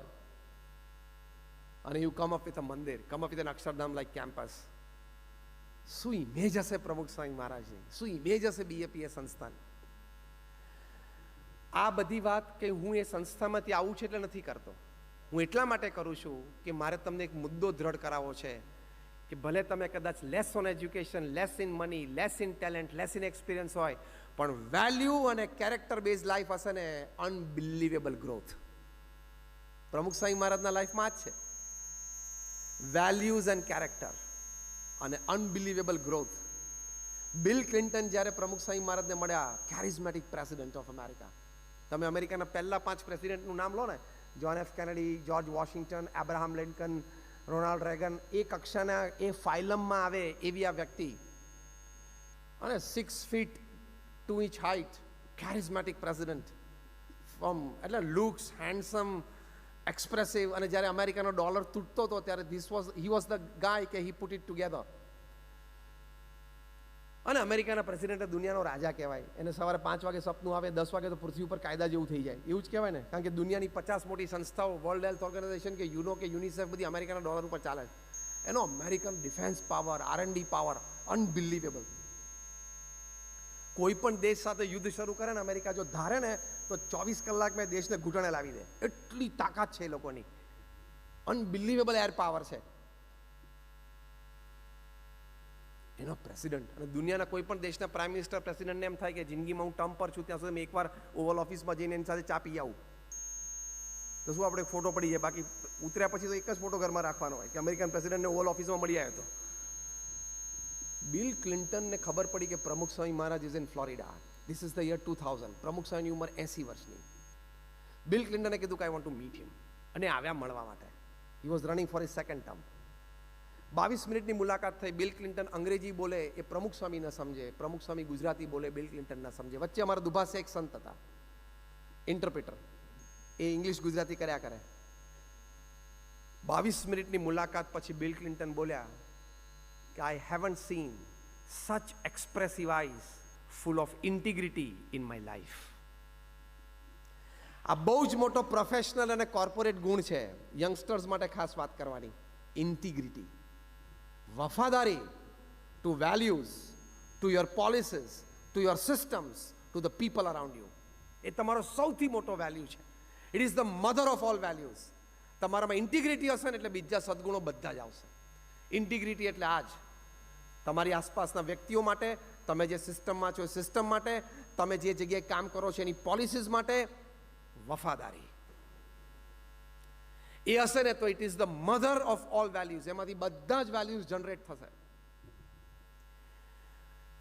અને you come up with a mandir, come up with an Akshardham like campus. શું ઇમેજ હશે પ્રમુખ સ્વામી મહારાજની, શું ઇમેજ હશે BAPS સંસ્થાની. આ બધી વાત કે હું એ સંસ્થામાંથી આવું છે એટલે નથી કરતો. હું એટલા માટે કરું છું કે મારે તમને એક મુદ્દો દ્રઢ કરાવવો છે કે ભલે તમે કદાચ less on education, less in money, less in talent, less in experience હોય, પણ વેલ્યુ અને કેરેક્ટર બેઝ લાઈફ હશે ને, અનબિલીવેબલ ગ્રોથ. પ્રમુખ સ્વામી મહારાજના લાઈફમાં જ છે વેલ્યુઝ એન્ડ કેરેક્ટર અને અનબિલીવેબલ ગ્રોથ. બિલ ક્લિન્ટન જ્યારે પ્રમુખ સ્વામી મહારાજને મળ્યા, કેરિઝમેટિક પ્રેસિડેન્ટ ઓફ અમેરિકા, તમે અમેરિકાના પહેલા 5 પ્રેસિડેન્ટનું નામ લો ને, John F. Kennedy, George Washington, Abraham Lincoln, Ronald Reagan, એ કક્ષાના, એ ફાઇલમમાં આવે એવી આ વ્યક્તિ. અને 6 feet 2 inch height, charismatic president, from, એટલે લુક્સ, હેન્ડસમ, એક્સપ્રેસિવ. અને જ્યારે અમેરિકાનો ડોલર તૂટતો હતો ત્યારે હી વોઝ ધ ગાય કે હી પુટ ઇટ ટુગેધર. અને અમેરિકાના પ્રેસિડેન્ટ દુનિયાનો રાજા કહેવાય. એને સવારે 5 વાગે સપનું આવે, 10 વાગે તો પૃથ્વી ઉપર કાયદા જેવું થઈ જાય, એવું જ કહેવાય ને. કારણ કે દુનિયાની 50 મોટી સંસ્થાઓ, વર્લ્ડ હેલ્થ ઓર્ગેનાઇઝેશન કે યુનો કે યુનિસેફ, બધી અમેરિકાના ડોલર ઉપર ચાલે. એનો American defence power, R&D power, unbelievable. કોઈ પણ દેશ સાથે યુદ્ધ શરૂ કરે ને અમેરિકા, જો ધારે ને તો 24 કલાકમાં દેશને ઘૂંટણે લાવી દે, એટલી તાકાત છે એ લોકોની. અનબિલીવેબલ એર પાવર છે એનો પ્રેસિડેન્ટ. અને દુનિયાના કોઈ પણ દેશના પ્રાઇમ મિનિસ્ટર, પ્રેસિડેન્ટને એમ થાય કે જિંદગીમાં હું ટર્મ પર છું ત્યાં સુધી મેં એકવાર ઓવલ ઓફિસમાં જઈને એની સાથે ચા પી આવું, તો શું આપણે ફોટો પડી જાય. બાકી ઉતર્યા પછી તો એક જ ફોટો ઘરમાં રાખવાનો હોય કે અમેરિકન પ્રેસિડેન્ટને ઓવલ ઓફિસમાં મળી આવ્યો. તો બિલ ક્લિન્ટનને ખબર પડી કે Pramukh Swami Maharaj is in Florida. This is the year 2000. Pramukh સ્વામીની ઉંમર 80 વર્ષની. બિલ ક્લિન્ટને કીધું કે I want to meet him, અને આવ્યા મળવા માટે. He was running for his second term. 22 મિનિટની મુલાકાત થઈ. બિલ ક્લિન્ટન અંગ્રેજી બોલે એ પ્રમુખ સ્વામી ન સમજે, પ્રમુખ સ્વામી ગુજરાતી બોલે, બિલ ક્લિન્ટન ન સમજે. વચ્ચે અમારા દુભા શેખ સંત હતા, ઇન્ટરપ્રિટર, એ ઇંગ્લિશ ગુજરાતી કર્યા કરે. 22 મિનિટની મુલાકાત પછી બિલ ક્લિન્ટન બોલ્યા કે I haven't seen such expressive eyes full of integrity in my life. આ બહુ જ મોટો પ્રોફેશનલ અને કોર્પોરેટ ગુણ છે યંગસ્ટર્સ માટે ખાસ વાત કરવાની. ઇન્ટિગ્રિટી, વફાદારી to values, to your policies, to your systems, to the people around you. એ તમારો સૌથી મોટો વેલ્યુ છે. It is the mother of all values. તમારામાં ઇન્ટિગ્રિટી હશે ને એટલે બીજા સદગુણો બધા જ આવશે. ઇન્ટિગ્રિટી એટલે આ જ, તમારી આસપાસના વ્યક્તિઓ માટે, તમે જે સિસ્ટમમાં છો એ સિસ્ટમ માટે, તમે જે જગ્યાએ કામ કરો છો એની પોલિસીઝ માટે વફાદારી. એ હશે ને તો it is the mother of all values. એમાંથી બધા જ વેલ્યુઝ જનરેટ થશે.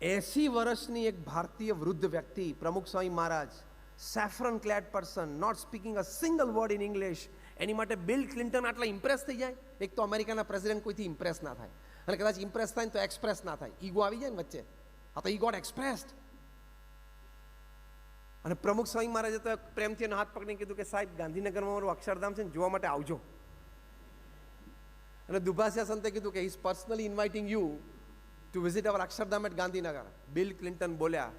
80 વર્ષની એક ભારતીય વૃદ્ધ વ્યક્તિ, Pramukh Swami Maharaj, saffron clad person, not speaking a single word in English, એની માટે બિલ ક્લિન્ટન આટલા ઇમ્પ્રેસ થઈ જાય. એક તો અમેરિકાના પ્રેસિડેન્ટ કોઈથી ઇમ્પ્રેસ ના થાય, અને કદાચ ઇમ્પ્રેસ થાય ને તો એક્સપ્રેસ ના થાય, ઈગો આવી જાય ને વચ્ચે. આ તો ઈ ગોટ એક્સપ્રેસ્ડ. અને પ્રમુખ સ્વામી મહારાજે તો પ્રેમથી એનો હાથ પકડીને કીધું કે સાહેબ, ગાંધીનગરમાં મારું અક્ષરધામ છે ને, જોવા માટે આવજો. અને દુભાસિયા સંતે કીધું કે he is personally inviting you to visit our Akshardham at Gandhinagar. Bill Clinton બોલ્યા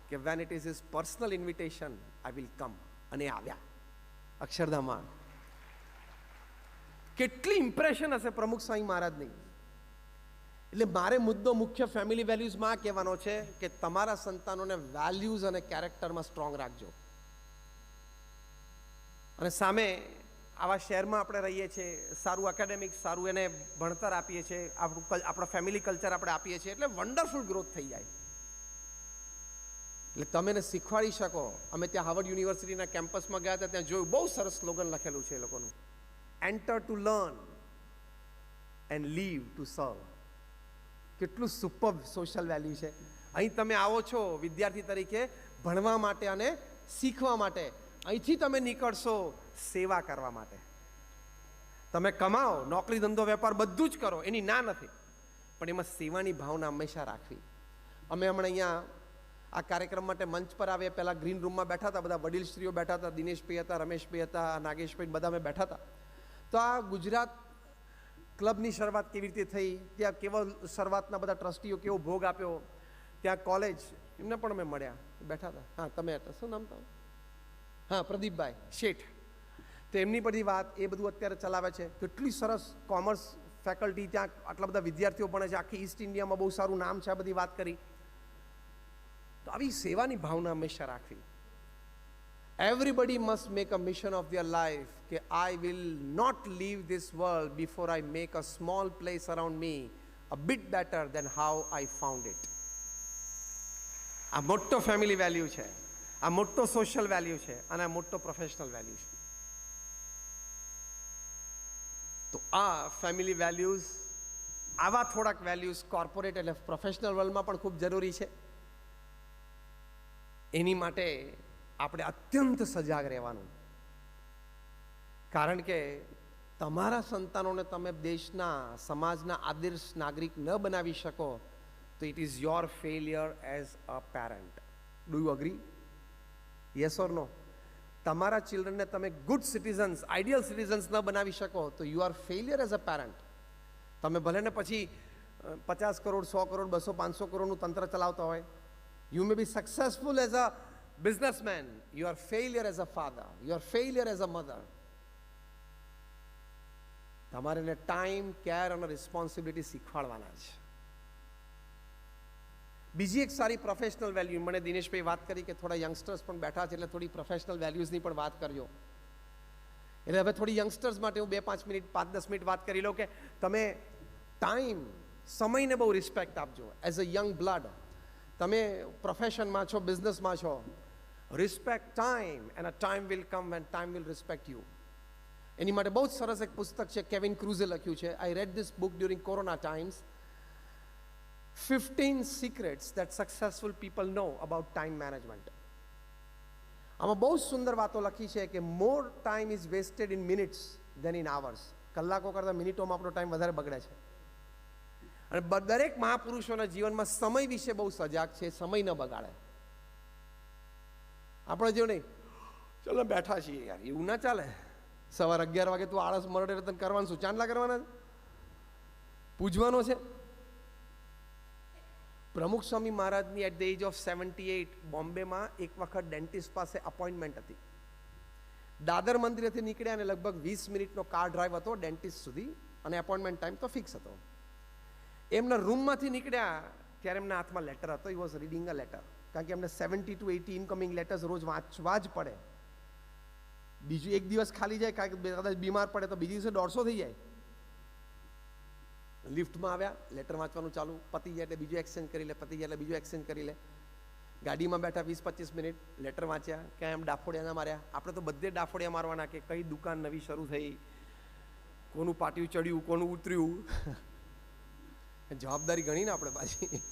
કે when it is his personal invitation I will come. અને એ આવ્યા અક્ષરધામમાં. કેટલી ઇમ્પ્રેશન હશે પ્રમુખ સ્વામી મહારાજની. એટલે મારે મુદ્દો મુખ્ય ફેમિલી વેલ્યુઝમાં કહેવાનો છે કે તમારા સંતાનોને વેલ્યુઝ અને કેરેક્ટરમાં સ્ટ્રોંગ રાખજો. અને સામે આવા શહેરમાં આપણે રહીએ છીએ, સારું એકેડેમિક, સારું એને ભણતર આપીએ છીએ, આપણો ફેમિલી કલ્ચર આપણે આપીએ છીએ, એટલે વન્ડરફુલ ગ્રોથ થઈ જાય. એટલે તમે એને શીખવાડી શકો. અમે ત્યાં હાર્વર્ડ યુનિવર્સિટીના કેમ્પસમાં ગયા હતા, ત્યાં જોયું, બહુ સરસ સ્લોગન લખેલું છે એ લોકોનું, enter to learn and leave to serve. કેટલું સુપર સોશિયલ વેલ્યુ છે. અહીં તમે આવો છો વિદ્યાર્થી તરીકે ભણવા માટે અને શીખવા માટે. અહીંથી તમે નીકળશો સેવા કરવા માટે. તમે કમાઓ, નોકરી, ધંધો, વેપાર બધું જ કરો, એની ના નથી, પણ એમાં સેવાની ભાવના હંમેશા રાખવી. અમે હમણાં અહીંયા આ કાર્યક્રમ માટે મંચ પર આવ્યા પહેલાં ગ્રીન રૂમમાં બેઠા હતા, બધા વડીલશ્રીઓ બેઠા હતા, દિનેશભાઈ હતા, રમેશભાઈ હતા, નાગેશભાઈ, બધા અમે બેઠા હતા. તો આ ગુજરાત ક્લબની શરૂઆત કેવી રીતે થઈ, ત્યાં કેવો શરૂઆતના બધા ટ્રસ્ટીઓ કેવો ભોગ આપ્યો, ત્યાં કોલેજ, એમને પણ અમે મળ્યા, બેઠા હતા. હા, તમે હતા, શું નામ તમારું? હા, પ્રદીપભાઈ શેઠ. તો એમની બધી વાત, એ બધું અત્યારે ચલાવે છે. કેટલી સરસ કોમર્સ ફેકલ્ટી, ત્યાં આટલા બધા વિદ્યાર્થીઓ ભણે છે, આખી ઈસ્ટ ઇન્ડિયામાં બહુ સારું નામ છે. આ બધી વાત કરી. તો આવી સેવાની ભાવના હંમેશા રાખવી. Everybody must make a mission of their life કે I will not leave this world before I make a small place around me a bit better than how I found it. આ મોટો ફેમિલી વેલ્યુ છે, આ મોટો social value છે, અને આ મોટો પ્રોફેશનલ વેલ્યુ છે. તો આ ફેમિલી વેલ્યુઝ, આવા થોડાક વેલ્યુઝ કોર્પોરેટ એટલે પ્રોફેશનલ વર્લ્ડમાં પણ ખૂબ જરૂરી છે. એની માટે આપણે અત્યંત સજાગ રહેવાનું. કારણ કે તમારા સંતાનોને તમે દેશના, સમાજના આદર્શ નાગરિક ન બનાવી શકો તો it is your failure as a parent. Do you agree? Yes or no? તમારા ચિલ્ડ્રનને તમે ગુડ સિટીઝન્સ, આઈડિયલ સિટીઝન્સ ન બનાવી શકો તો you are failure as a parent. તમે ભલે ને પછી 50 કરોડ, 100 કરોડ, 200, 500 કરોડનું તંત્ર ચલાવતા હોય, you may B successful as a businessman, you are failure as a father, you are failure as a mother. તમારે એને ટાઈમ, કેર અને રિસ્પોન્સિબિલિટી શીખવાડવાના છે. બીજી એક સારી પ્રોફેશનલ વેલ્યુ, મને દિનેશભાઈ વાત કરી કે થોડા યંગસ્ટર્સ પણ બેઠા છે, એટલે થોડી પ્રોફેશનલ વેલ્યુઝની પણ વાત કરજો. એટલે હવે થોડી યંગસ્ટર્સ માટે હું 2-5 મિનિટ, 5-10 મિનિટ વાત કરી લઉં કે તમે ટાઈમ, સમયને બહુ રિસ્પેક્ટ આપજો. એઝ અ યંગ બ્લડ, તમે પ્રોફેશનમાં છો, બિઝનેસમાં છો, respect time, and a time will come when time will respect you. એની માટે બહુ જ સરસ એક પુસ્તક છે, કેવિન ક્રુઝે લખ્યું છે. I read this book during corona times. 15 secrets that successful people know about time management. આમાં બહુ સુંદર વાતો લખી છે કે more time is wasted in minutes than in hours. કલાકો કરતાં મિનિટોમાં આપણો ટાઈમ વધારે બગડે છે. અને દરેક મહાપુરુષોના જીવનમાં સમય વિશે બહુ સજાગ છે, સમય ન બગાડે. આપણે જેવું નહીં, ચલો બેઠા છીએ યાર, એવું ના ચાલે. સવારે 11 વાગે તું આળસ મરડે તને કરવાનું શું? ચાંદલા કરવાના, પૂજવાનો છે. પ્રમુખ સ્વામી મહારાજની એટ ધ એજ ઓફ 78 બોમ્બેમાં એક વખત ડેન્ટિસ્ટ પાસે અપોઇન્ટમેન્ટ હતી. દાદર મંદિરેથી નીકળ્યા અને લગભગ 20 મિનિટનો કાર ડ્રાઈવ હતો ડેન્ટિસ્ટ સુધી, અને એપોઇન્ટમેન્ટ ટાઈમ તો ફિક્સ હતો. એમના રૂમમાંથી નીકળ્યા ત્યારે એમના હાથમાં લેટર હતો. He was reading a letter, કારણ કે એમને 70 to 80 ઇનકમિંગ લેટર્સ રોજ વાંચવા જ પડે. બીજું એક દિવસ ખાલી જાય, કારણ કે કદાચ બીમાર પડે તો બીજી દિવસે 150 થઈ જાય. લિફ્ટમાં આવ્યા, લેટર વાંચવાનું ચાલુ, પતી જાય એટલે બીજું એક્સચેન્જ કરી લે, પતી જાય એટલે બીજું એક્સચેન્જ કરી લે. ગાડીમાં બેઠા 20-25 મિનિટ લેટર વાંચ્યા, ક્યાં એમ ડાફોડિયા ના માર્યા. આપણે તો બધે ડાફોડિયા મારવાના કે કઈ દુકાન નવી શરૂ થઈ, કોનું પાટિયું ચડ્યું, કોનું ઉતર્યું. જવાબદારી ગણીને આપણે પાછી.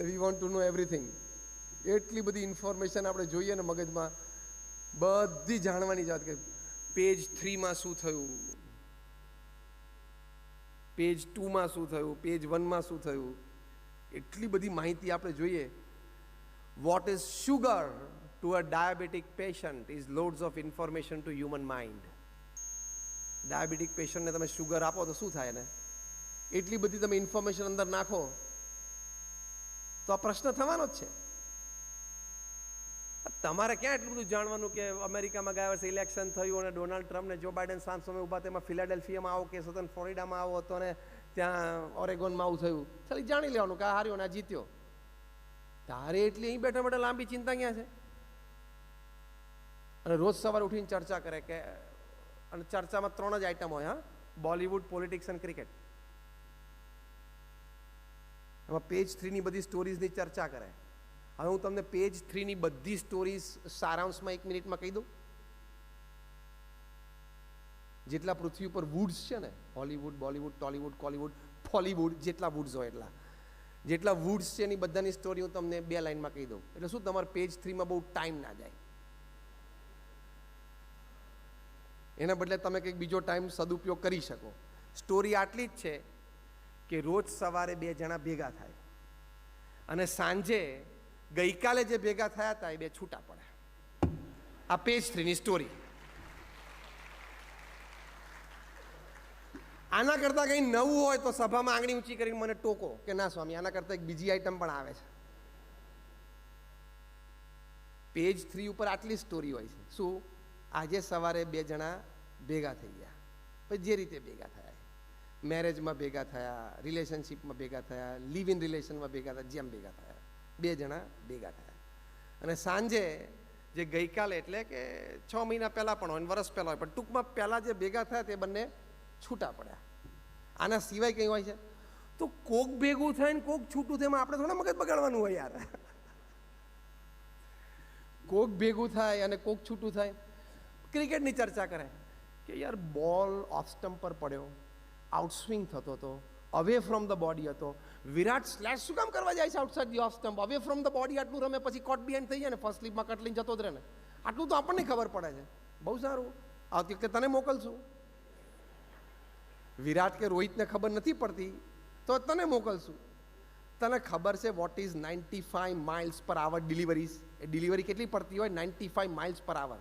We want to know everything. એટલી બધી ઇન્ફોર્મેશન આપણે જોઈએ ને મગજમાં, બધી જાણવાની જાત કે પેજ 3માં શું થયું, પેજ 2માં શું થયું, પેજ 1માં શું થયું, એટલી બધી માહિતી આપણે જોઈએ. What is sugar to a diabetic patient is loads of information two human mind. Diabetic પેશન્ટને તમે શુગર આપો તો શું થાય ને? એટલી બધી તમે ઇન્ફોર્મેશન અંદર નાખો તો આ પ્રશ્ન થવાનો જ છે. તમારે ક્યાં એટલું બધું જાણવાનું કે અમેરિકામાં ગયા વર્ષે ઇલેક્શન થયું અને ડોનાલ્ડ ટ્રમ્પ ને જો બાઇડન સામે સામે ઊભા, તેમાં ફિલાડેલ્ફિયામાં આવો કેસ હતો ને ફ્લોરિડામાં આવો હતો ને ત્યાં ઓરેગોનમાં આવું થયું. ખાલી જાણી લેવાનું કે આ હાર્યો ને આ જીત્યો. તારે એટલી અહીં બેઠા બેઠા લાંબી ચિંતા ક્યાં છે? અને રોજ સવારે ઉઠીને ચર્ચા કરે કે, અને ચર્ચામાં 3 જ આઈટમ હોય, હા, બોલિવૂડ, પોલિટિક્સ અને ક્રિકેટ. એમાં પેજ 3ની બધી સ્ટોરીઝની ચર્ચા કરે. હવે હું તમને પેજ 3ની બધી સ્ટોરીઝ સારાંશમાં 1 મિનિટમાં કહી દઉં. જેટલા પૃથ્વી ઉપર વુડ્સ છે ને, હોલીવુડ, બોલીવુડ, ટોલીવુડ, કોલીવુડ, ફોલીવુડ, જેટલા વુડ્સ હોય જેટલા વુડ્સ છે એની બધાની સ્ટોરી હું તમને 2 લાઈનમાં કહી દઉં. એટલે શું, તમારે પેજ 3માં બહુ ટાઈમ ના જાય. એના બદલે તમે કંઈક બીજો ટાઈમ સદુપયોગ કરી શકો. સ્ટોરી આટલી જ છે કે રોજ સવારે 2 જણા ભેગા થાય અને સાંજે ગઈકાલે જે ભેગા થયા હતા એ 2 છૂટા પડે. આ પેજ 3ની સ્ટોરી. આના કરતાં કંઈ નવું હોય તો સભામાં આંગળી ઊંચી કરીને મને ટોકો કે ના સ્વામી, આના કરતાં એક બીજી આઈટમ પણ આવે છે. પેજ 3 ઉપર આટલી સ્ટોરી હોય છે. શું, આજે સવારે 2 જણા ભેગા થઈ ગયા, પછી જે રીતે ભેગા થયા, મેરેજમાં ભેગા થયા, રિલેશનશિપમાં ભેગા થયા, લિવ ઇન રિલેશનમાં ભેગા થયા, જેમ ભેગા થયા, 2 જણા ભેગા થયા. અને સાંજે જે ગઈકાલે એટલે કે 6 મહિના પહેલાં પણ હોય, વર્ષ પહેલાં હોય, પણ ટૂંકમાં પહેલાં જે ભેગા થયા તે બંને છૂટા પડ્યા. આના સિવાય કંઈ હોય છે? તો કોક ભેગું થાય ને કોક છૂટું થાય, આપણે થોડા મગજ બગાડવાનું હોય યાર. કોક ભેગું થાય અને કોક છૂટું થાય. ક્રિકેટની ચર્ચા કરે કે યાર બોલ ઓફ સ્ટમ્પ પર પડ્યો, આઉટસ્વિંગ થતો હતો, અવે ફ્રોમ ધ બોડી હતો. વિરાટ સ્લેશ શું કામ કરવા જાય છે outside the of stump? Away from the body આટલું રમે, પછી કોટ બિહાઇન્ડ થઈ જાય ને, ફર્સ્ટ સ્લીપમાં કટ લઈને જતો જ રહે ને. આટલું તો આપણને ખબર પડે છે. બહુ સારું, આવતી વખતે તને મોકલશું. વિરાટ કે રોહિતને ખબર નથી પડતી તો તને મોકલશું. તને ખબર છે વોટ ઇઝ 95 માઇલ્સ પર આવર ડિલિવરીઝ? એ ડિલિવરી કેટલી પડતી હોય? 95 માઇલ્સ પર આવર.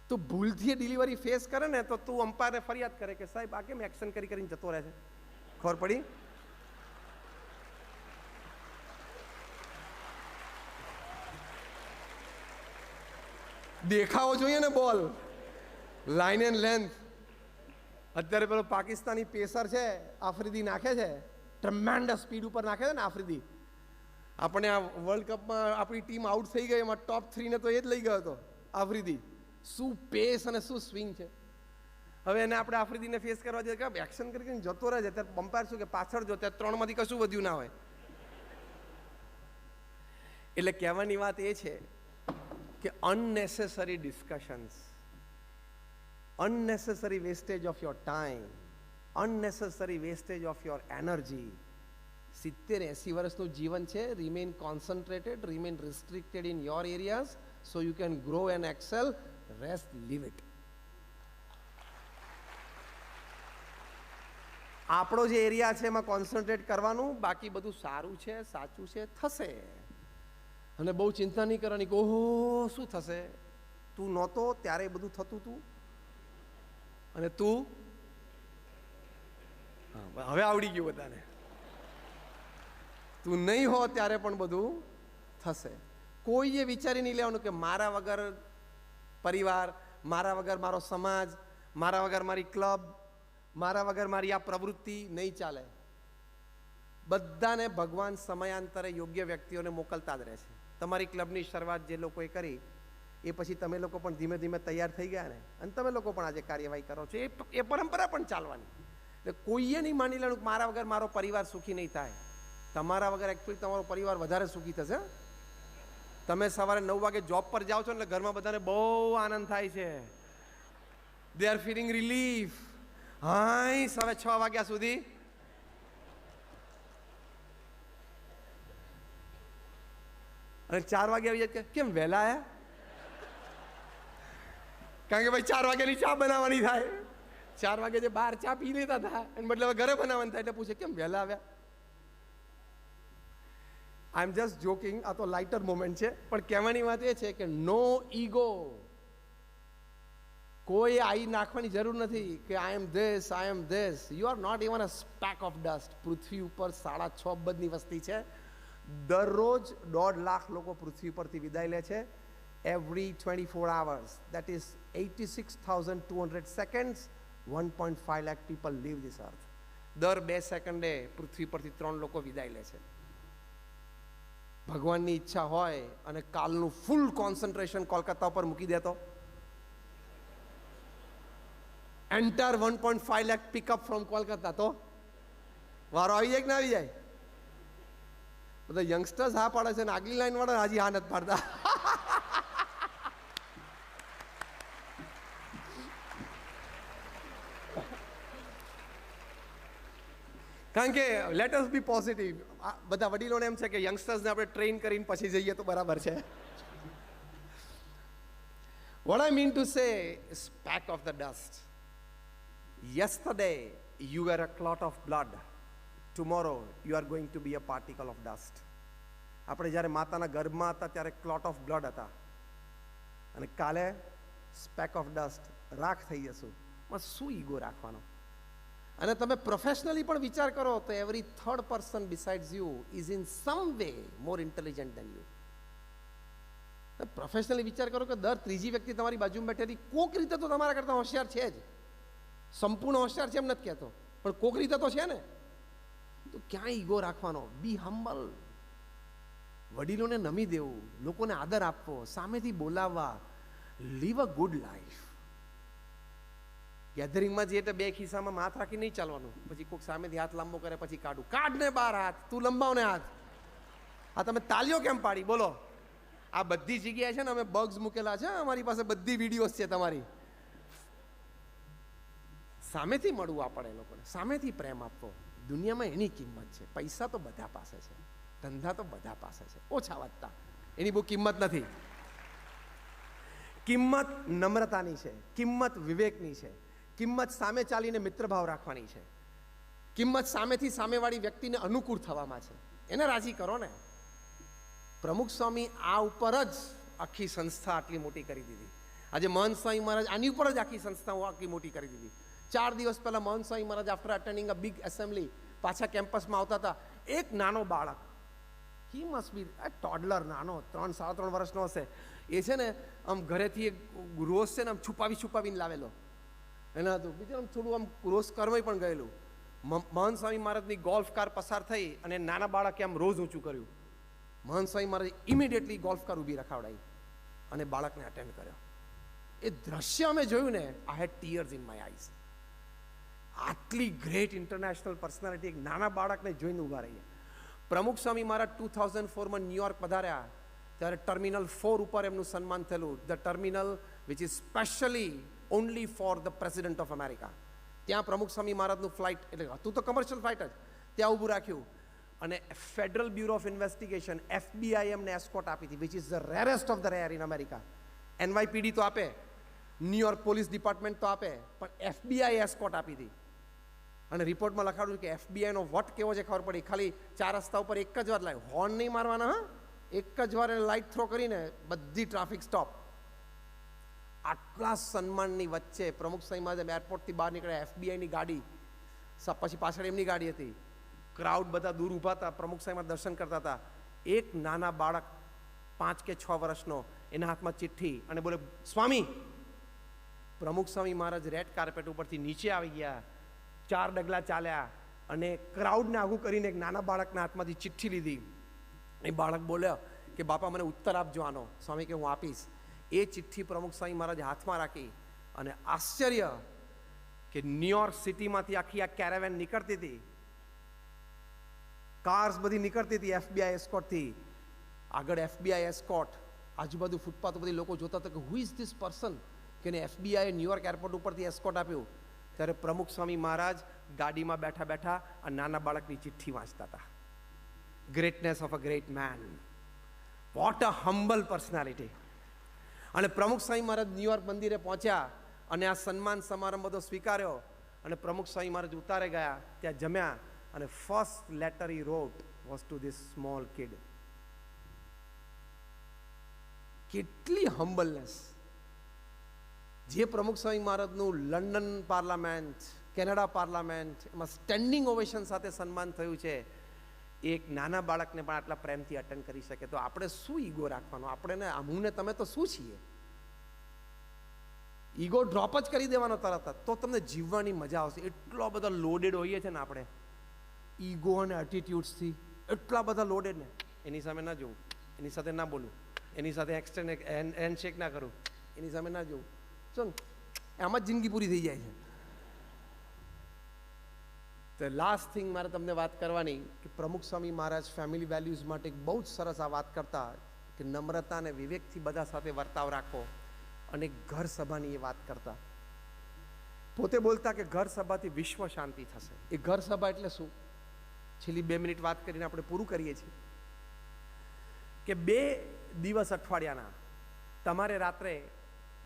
તો ભૂલથી ડિલિવરી ફેસ કરે ને તો તું અમ્પાયરને ફરિયાદ કરે કે સાહેબ આ કેમ એક્શન કરીને જતો રહે છે. ખબર પડી? દેખાવો જોઈએ ને બોલ, લાઇન એન્ડ લેન્થ. અત્યારે પેલો પાકિસ્તાની પેસર છે આફ્રિદી નાખે છે, ટ્રમેન્ડસ સ્પીડ ઉપર નાખે છે ને આફ્રિદી. આપણે આ વર્લ્ડ કપમાં આપણી ટીમ આઉટ થઈ ગઈ, એમાં ટોપ 3 ને તો એ જ લઈ ગયો હતો આફ્રિદી. શું પેસ અને શું સ્વિંગ છે. હવે એને આપણે આફ્રિદીને ફેસ કરવા જઈએ કે એક્શન કરીને જતો રહે છે, ત્યારે પમ્પાયર શું કે પાછળ જો, ત્યારે 3માંથી કશું વધ્યું ના હોય. એટલે કહેવાની વાત એ છે કે અનનેસેસરી discussions, unnecessary wastage of your time, unnecessary wastage of your energy. 70-80 વર્ષનું જીવન છે. remain concentrated, remain restricted in your areas so you can grow and excel. Rest, leave it. આપણો જે એરિયા છે એમાં કોન્સન્ટ્રેટ કરવાનું, બાકી બધું સારું છે, સાચું છે, થશે. અને બહુ ચિંતા નહીં કરવાની કે ઓહો શું થશે. તું નહોતો ત્યારે બધું થતું હતું અને તું હવે આવડી ગયું બધાને. તું નહીં હો ત્યારે પણ બધું થશે. કોઈએ વિચારી નહીં લેવાનું કે મારા વગર પરિવાર, મારા વગર મારો સમાજ, મારા વગર મારી ક્લબ, મારા વગર મારી આ પ્રવૃત્તિ નહીં ચાલે. બધાને ભગવાન સમયાંતરે યોગ્ય વ્યક્તિઓને મોકલતા જ રહે છે. તમારી ક્લબની શરૂઆત જે લોકોએ કરી એ પછી તમે લોકો પણ ધીમે ધીમે તૈયાર થઈ ગયા ને, અને તમે લોકો પણ આજે કાર્યવાહી કરો છો. એ પરંપરા પણ ચાલવાની. એટલે કોઈએ નહીં માની લેવાનું કે મારા વગર મારો પરિવાર સુખી નહીં થાય. તમારા વગર એકચ્યુઅલી તમારો પરિવાર વધારે સુખી થશે. તમે સવારે 9 વાગે જોબ પર જાઓ છો એટલે ઘરમાં બધાને બહુ આનંદ થાય છે. They are feeling relief. હાય સવારે 6 વાગ્યા સુધી અને 4 વાગે આવી જાય કેમ વહેલા આયા? કારણ કે ભાઈ 4 વાગ્યાની ચા બનાવવાની થાય. 4 વાગે જે બહાર ચા પી લેતા હતા એને બદલે હવે ઘરે બનાવવાની થાય એટલે પૂછે કેમ વહેલા આવ્યા? આઈ એમ જસ્ટ જોકિંગ. આ તો લાઇટર મોમેન્ટ છે, પણ કહેવાની વાત એ છે કે નો ઈગો. કોઈ આઈ નાખવાની જરૂર નથી કે I am this, I am this. You are not even a speck of dust. પૃથ્વી ઉપર 6.5 અબજની વસ્તી છે. દરરોજ 1.5 લાખ લોકો પૃથ્વી પરથી વિદાય લે છે. every 24 hours, that is 86,200 seconds, 1.5 lakh people leave this earth. દર 2 સેકન્ડે પૃથ્વી પરથી 3 લોકો વિદાય લે છે. ભગવાનની ઈચ્છા હોય અને કાલનું ફૂલ કોન્સન્ટ્રેશન કોલકાતા ઉપર મૂકી દે તો entire 1.5 lakh pickup from Kolkata, તો વારો આવી જાય કે ના આવી જાય? બધા યંગસ્ટર્સ હા પાડે છે ને આગલી લાઈન વાળા હજી હા નથી પાડતા. કારણ કે લેટ અસ બી પોઝિટિવ. બધા વડીલોને એમ છે કે યંગસ્ટર્સને આપણે ટ્રેન કરીને પછી જઈએ તો બરાબર છે. What I mean to say is speck of the dust. Yesterday you were a clot of blood. Tomorrow you are going to be a particle of dust. આપણે જ્યારે માતાના ગર્ભમાં હતા ત્યારે ક્લોટ ઓફ બ્લડ હતા અને કાલે સ્પેક ઓફ ડસ્ટ, રાખ થઈ જશું. શું ઈગો રાખવાનો? અને તમે પ્રોફેશનલી પણ વિચાર કરો તો every third person besides you is in some way more intelligent than you. Professionally વિચાર કરો કે દર ત્રીજી વ્યક્તિ તમારી બાજુમાં બેઠેલી કોક રીતે તો તમારા કરતાં હોશિયાર છે જ. સંપૂર્ણ હોશિયાર છે એમ નથી કહેતો, પણ કોક રીતે તો છે ને. તો ક્યાં ઈગો રાખવાનો? બી હમ્બલ. વડીલોને નમી દેવું, લોકોને આદર આપવો, સામેથી બોલાવવા, લીવ અ ગુડ લાઈફ. ગેધરિંગમાં જઈએ તો 2 ખિસ્સામાં હાથ રાખી નહીં ચાલવાનું. પછી કોઈક સામેથી હાથ લાંબો કરે પછી કાઢું. કાઢને બહાર હાથ, તું લંબાવ ને હાથ. આ તમે તાલીઓ કેમ પાડી બોલો? આ બધી જગ્યાએ છે ને અમે બગ્સ મૂકેલા છે. અમારી પાસે બધી વિડીયોઝ છે તમારી. સામેથી મળવું આપણે લોકોને, સામેથી પ્રેમ આપવો. દુનિયામાં એની કિંમત છે. પૈસા તો બધા પાસે છે, ધંધા તો બધા પાસે છે, ઓછા વધતા. એની બહુ કિંમત નથી. કિંમત નમ્રતાની છે, કિંમત વિવેકની છે, કિંમત સામે ચાલીને મિત્રભાવ રાખવાની છે, કિંમત સામેથી સામેવાળી વ્યક્તિને અનુકૂળ થવામાં છે. એને રાજી કરો ને. પ્રમુખ સ્વામી આ ઉપર જ આખી સંસ્થા આટલી મોટી કરી દીધી. આજે મહંત સ્વામી મહારાજ આની ઉપર જ આખી સંસ્થાઓ આટલી મોટી કરી દીધી. 4 દિવસ પહેલા Mahant Swami Maharaj after attending a big assembly પાછા કેમ્પસમાં આવતા હતા. એક નાનો બાળક, હી મસ્ટ બી અ ટોડલર, નાનો 3-3.5 વર્ષનો હશે. એ છે ને આમ ઘરેથી એક રોઝ છે ને આમ છુપાવીને લાવેલો એના હતું. બીજું આમ થોડું આમ રોઝ કરવાય પણ ગયેલું. મહંત સ્વામી મહારાજની ગોલ્ફ કાર પસાર થઈ અને નાના બાળકે આમ રોઝ ઊંચું કર્યું. મહંત સ્વામી મહારાજે ઇમિડિયેટલી ગોલ્ફ કાર ઊભી રખાવડાવી અને બાળકને અટેન્ડ કર્યો. એ દ્રશ્ય અમે જોયું ને, આઈ હેડ ટીયર્સ ઇન માય આઈઝ. આટલી ગ્રેટ ઇન્ટરનેશનલ પર્સનાલિટી એક નાના બાળકને જોઈને ઊભા રહીએ. પ્રમુખ સ્વામી મહારાજ 2004માં ન્યુયોર્ક પધાર્યા ત્યારે ટર્મિનલ 4 ઉપર એમનું સન્માન થયેલું. The terminal which is specially only for the president of America. ત્યાં પ્રમુખ સ્વામી મહારાજનું ફ્લાઇટ, એટલે હતું તો કમર્શિયલ ફ્લાઇટ જ, ત્યાં ઊભું રાખ્યું. અને federal bureau of investigation FBI એમને એસ્કોટ આપી હતી, which is the rarest of the rare in America. NYPD તો આપે, ન્યુયોર્ક પોલીસ ડિપાર્ટમેન્ટ તો આપે, પણ FBI એસ્કોટ આપી હતી. અને રિપોર્ટમાં લખાડ્યું કે FBI નો વટ કેવો છે ખબર પડી. ખાલી 4 રસ્તા ઉપર એક જ વાર લાવ્યું, હોર્ન નહીં મારવાના, હા, એક જ વાર એને લાઇટ થ્રો કરીને બધી ટ્રાફિક સ્ટોપ. આટલા સન્માનની વચ્ચે પ્રમુખ સ્વામી મહારાજ એરપોર્ટથી બહાર નીકળ્યા. FBIની ગાડી, પછી પાછળ એમની ગાડી હતી. ક્રાઉડ બધા દૂર ઊભા હતા, પ્રમુખ સ્વામીમાં દર્શન કરતા હતા. એક નાના બાળક 5 કે 6 વર્ષનો, એના હાથમાં ચિઠ્ઠી અને બોલે, સ્વામી. પ્રમુખ સ્વામી મહારાજ રેડ કાર્પેટ ઉપરથી નીચે આવી ગયા 4 ડગલા ચાલ્યા અને ક્રાઉડને આઘું કરીને એક નાના બાળકના હાથમાંથી ચિઠ્ઠી લીધી. એ બાળક બોલ્યો કે બાપા મને ઉત્તર આપજો આનો. સ્વામી કે હું આપીશ. એ ચિઠ્ઠી પ્રમુખ સ્વામી મહારાજ હાથમાં રાખી અને આશ્ચર્ય કે ન્યુયોર્ક સિટીમાંથી આખી આ કેરાવેન નીકળતી હતી, કાર્સ બધી નીકળતી હતી FBI એસ્કોર્ટથી. આગળ FBI એસ્કોર્ટ, આજુબાજુ ફૂટપાથ બધી લોકો જોતા હતા કે હુ ઇઝ ધીસ પર્સન કે એને FBI ન્યુયોર્ક એરપોર્ટ ઉપરથી એસ્કોર્ટ આપ્યું. ત્યારે પ્રમુખ સ્વામી મહારાજ ગાડીમાં બેઠા બેઠા આ નાના બાળકની ચિઠ્ઠી વાંચતા હતા. Greatness of a great man, what a humble personality. અને પ્રમુખ સ્વામી મહારાજ ન્યુયોર્ક મંદિરે પહોંચ્યા અને આ સન્માન સમારંભ બધો સ્વીકાર્યો અને પ્રમુખ સ્વામી મહારાજ ઉતારે ગયા, ત્યાં જમ્યા અને first letter he wrote was to this small kid. કેટલી હમ્બલનેસ. જે પ્રમુખ સ્વામી મહારાજનું લંડન પાર્લામેન્ટ, કેનેડા પાર્લામેન્ટ, એમાં સ્ટેન્ડિંગ ઓવેશન સાથે સન્માન થયું છે, એક નાના બાળકને પણ આટલા પ્રેમથી અટેન્ડ કરી શકે, તો આપણે શું ઈગો રાખવાનો? આપણે હું ને તમે તો શું છીએ? ઈગો ડ્રોપ જ કરી દેવાનો તરત જ, તો તમને જીવવાની મજા આવશે. એટલો બધા લોડેડ હોઈએ છે ને આપણે ઈગો અને એટીટ્યુડ્સથી, એટલા બધા લોડેડ ને. એની સામે ના જોવું, એની સાથે ના બોલું, એની સાથે એક્સટેન્ડ હેન્ડશેક ના કરું, એની સામે ના જોવું. ચલ એમાં જ જિંદગી પૂરી થઈ જાય છે. તો લાસ્ટ થિંગ મારે તમને વાત કરવાની કે પ્રમુખ સ્વામી મહારાજ ફેમિલી વેલ્યુઝ માટે એક બહુ જ સરસ આ વાત કરતા કે નમ્રતા અને વિવેકથી બધા સાથે વર્તાવ રાખો. અને ઘર સભાની એ વાત કરતા, પોતે બોલતા કે ઘર સભાથી વિશ્વ શાંતિ થશે. એ ઘર સભા એટલે શું? છેલ્લી 2 મિનિટ વાત કરીને આપણે પૂરું કરીએ છીએ કે 2 દિવસ અઠવાડિયાના તમારે રાત્રે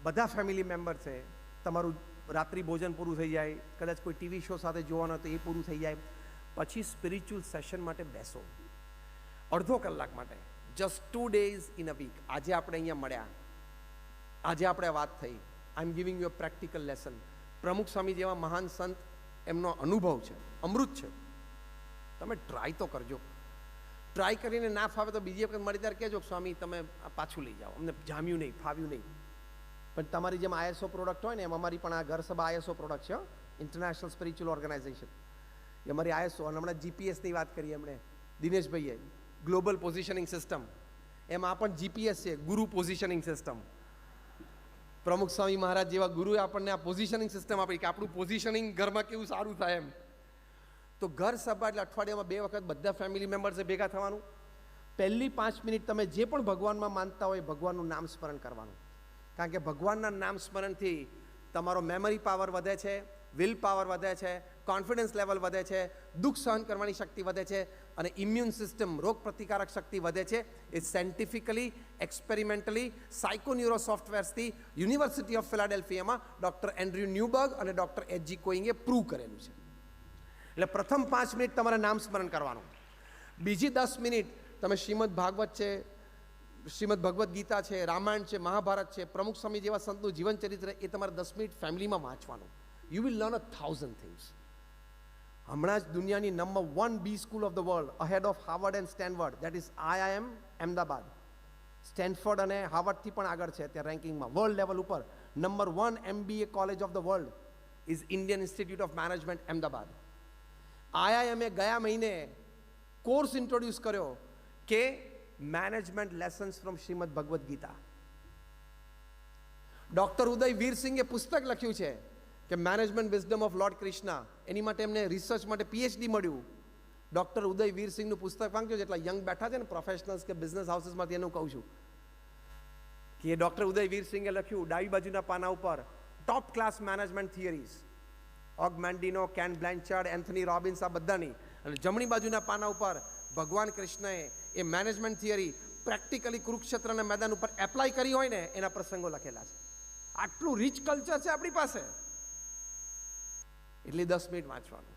બધા ફેમિલી મેમ્બર છે, તમારું રાત્રિ ભોજન પૂરું થઈ જાય, કદાચ કોઈ ટીવી શો સાથે જોવાનો તો એ પૂરું થઈ જાય, પછી સ્પિરિચ્યુઅલ સેશન માટે બેસો અડધો કલાક માટે. Just 2 days in a week. આજે આપણે અહીંયા મળ્યા, આજે આપણે વાત થઈ. I am giving you a practical lesson. Pramukh Swami જેવા મહાન સંત, એમનો અનુભવ છે, અમૃત છે. તમે ટ્રાય તો કરજો. ટ્રાય કરીને ના ફાવે તો બીજી વખત મળી ત્યારે કહેજો સ્વામી તમે પાછું લઈ જાઓ, અમને જામ્યું નહીં, ફાવ્યું નહીં. પણ તમારી જેમ ISO પ્રોડક્ટ હોય ને એમ અમારી પણ આ ઘર સભા ISO પ્રોડક્ટ છે, ઇન્ટરનેશનલ સ્પિરિચ્યુઅલ ઓર્ગેનાઇઝેશન. એ અમારી ISO. અને હમણાં GPSની વાત કરી એમણે દિનેશભાઈએ, ગ્લોબલ પોઝિશનિંગ સિસ્ટમ. એમાં પણ GPS છે, ગુરુ પોઝિશનિંગ સિસ્ટમ. પ્રમુખ સ્વામી મહારાજ જેવા ગુરુએ આપણને આ પોઝિશનિંગ સિસ્ટમ આપી કે આપણું પોઝિશનિંગ ઘરમાં કેવું સારું થાય એમ. તો ઘર સભા એટલે અઠવાડિયામાં 2 વખત બધા ફેમિલી મેમ્બર્સે ભેગા થવાનું. પહેલી 5 મિનિટ તમે જે પણ ભગવાનમાં માનતા હોય ભગવાનનું નામ સ્મરણ કરવાનું. કારણ કે ભગવાનના નામ સ્મરણથી તમારો મેમરી પાવર વધે છે, વિલ પાવર વધે છે, કોન્ફિડન્સ લેવલ વધે છે, દુઃખ સહન કરવાની શક્તિ વધે છે અને ઇમ્યુન સિસ્ટમ, રોગ પ્રતિકારક શક્તિ વધે છે. એ સાયન્ટિફિકલી, એક્સપેરિમેન્ટલી, સાયકોન્યુરો સોફ્ટવેર્સથી યુનિવર્સિટી ઓફ ફિલાડેલ્ફિયામાં ડૉક્ટર એન્ડ્રયુ ન્યુબર્ગ અને ડૉક્ટર H.G. કોઈંગે પ્રૂવ કરેલું છે. એટલે પ્રથમ 5 મિનિટ તમારે નામ સ્મરણ કરવાનું. બીજી 10 મિનિટ તમે શ્રીમદ ભાગવત છે, શ્રીમદ ભગવદ્ ગીતા છે, રામાયણ છે, મહાભારત છે, પ્રમુખ સ્વામી જેવા સંતનું જીવન ચરિત્ર, એ તમારે 10 મિનિટ ફેમિલીમાં વાંચવાનું. You will learn 1000 things. હમણાં જ દુનિયાની number 1 B school of the world, ahead of Harvard and Stanford, that is IIM Ahmedabad. Stanford અને હાર્વર્ડથી પણ આગળ છે ત્યાં રેન્કિંગમાં, વર્લ્ડ લેવલ ઉપર. Number 1 MBA college of the world is Indian institute of management Ahmedabad. IIM એ ગયા મહિને કોર્સ ઇન્ટ્રોડ્યુસ કર્યો કે management lessons from Shrimad Bhagavad Gita. Doctor Uday વીરસિંગે પુસ્તક લખ્યું છે કે management wisdom of lord Krishna. એની માટે એમને રિસર્ચ માટે PhD મળ્યું. ડૉક્ટર ઉદય વીરસિંહનું પુસ્તક વાંચજો. જેટલા યંગ બેઠા છે ને પ્રોફેશનલ્સ કે બિઝનેસ હાઉસીસમાંથી, એનું કહું છું કે ડૉક્ટર ઉદય વીરસિંગે લખ્યું ડાબી બાજુના પાના ઉપર top class management theories, Og Mandino, Ken Blanchard, Anthony Robbins, આ બધાની. અને જમણી બાજુના પાના ઉપર ભગવાન કૃષ્ણએ એ મેનેજમેન્ટ થિયરી પ્રેક્ટિકલી કુરુક્ષેત્રના મેદાન ઉપર એપ્લાય કરી હોય ને એના પ્રસંગો લખેલા છે. આટલું રીચ કલ્ચર છે આપણી પાસે. એટલે 10 મિનિટ વાંચવાનું,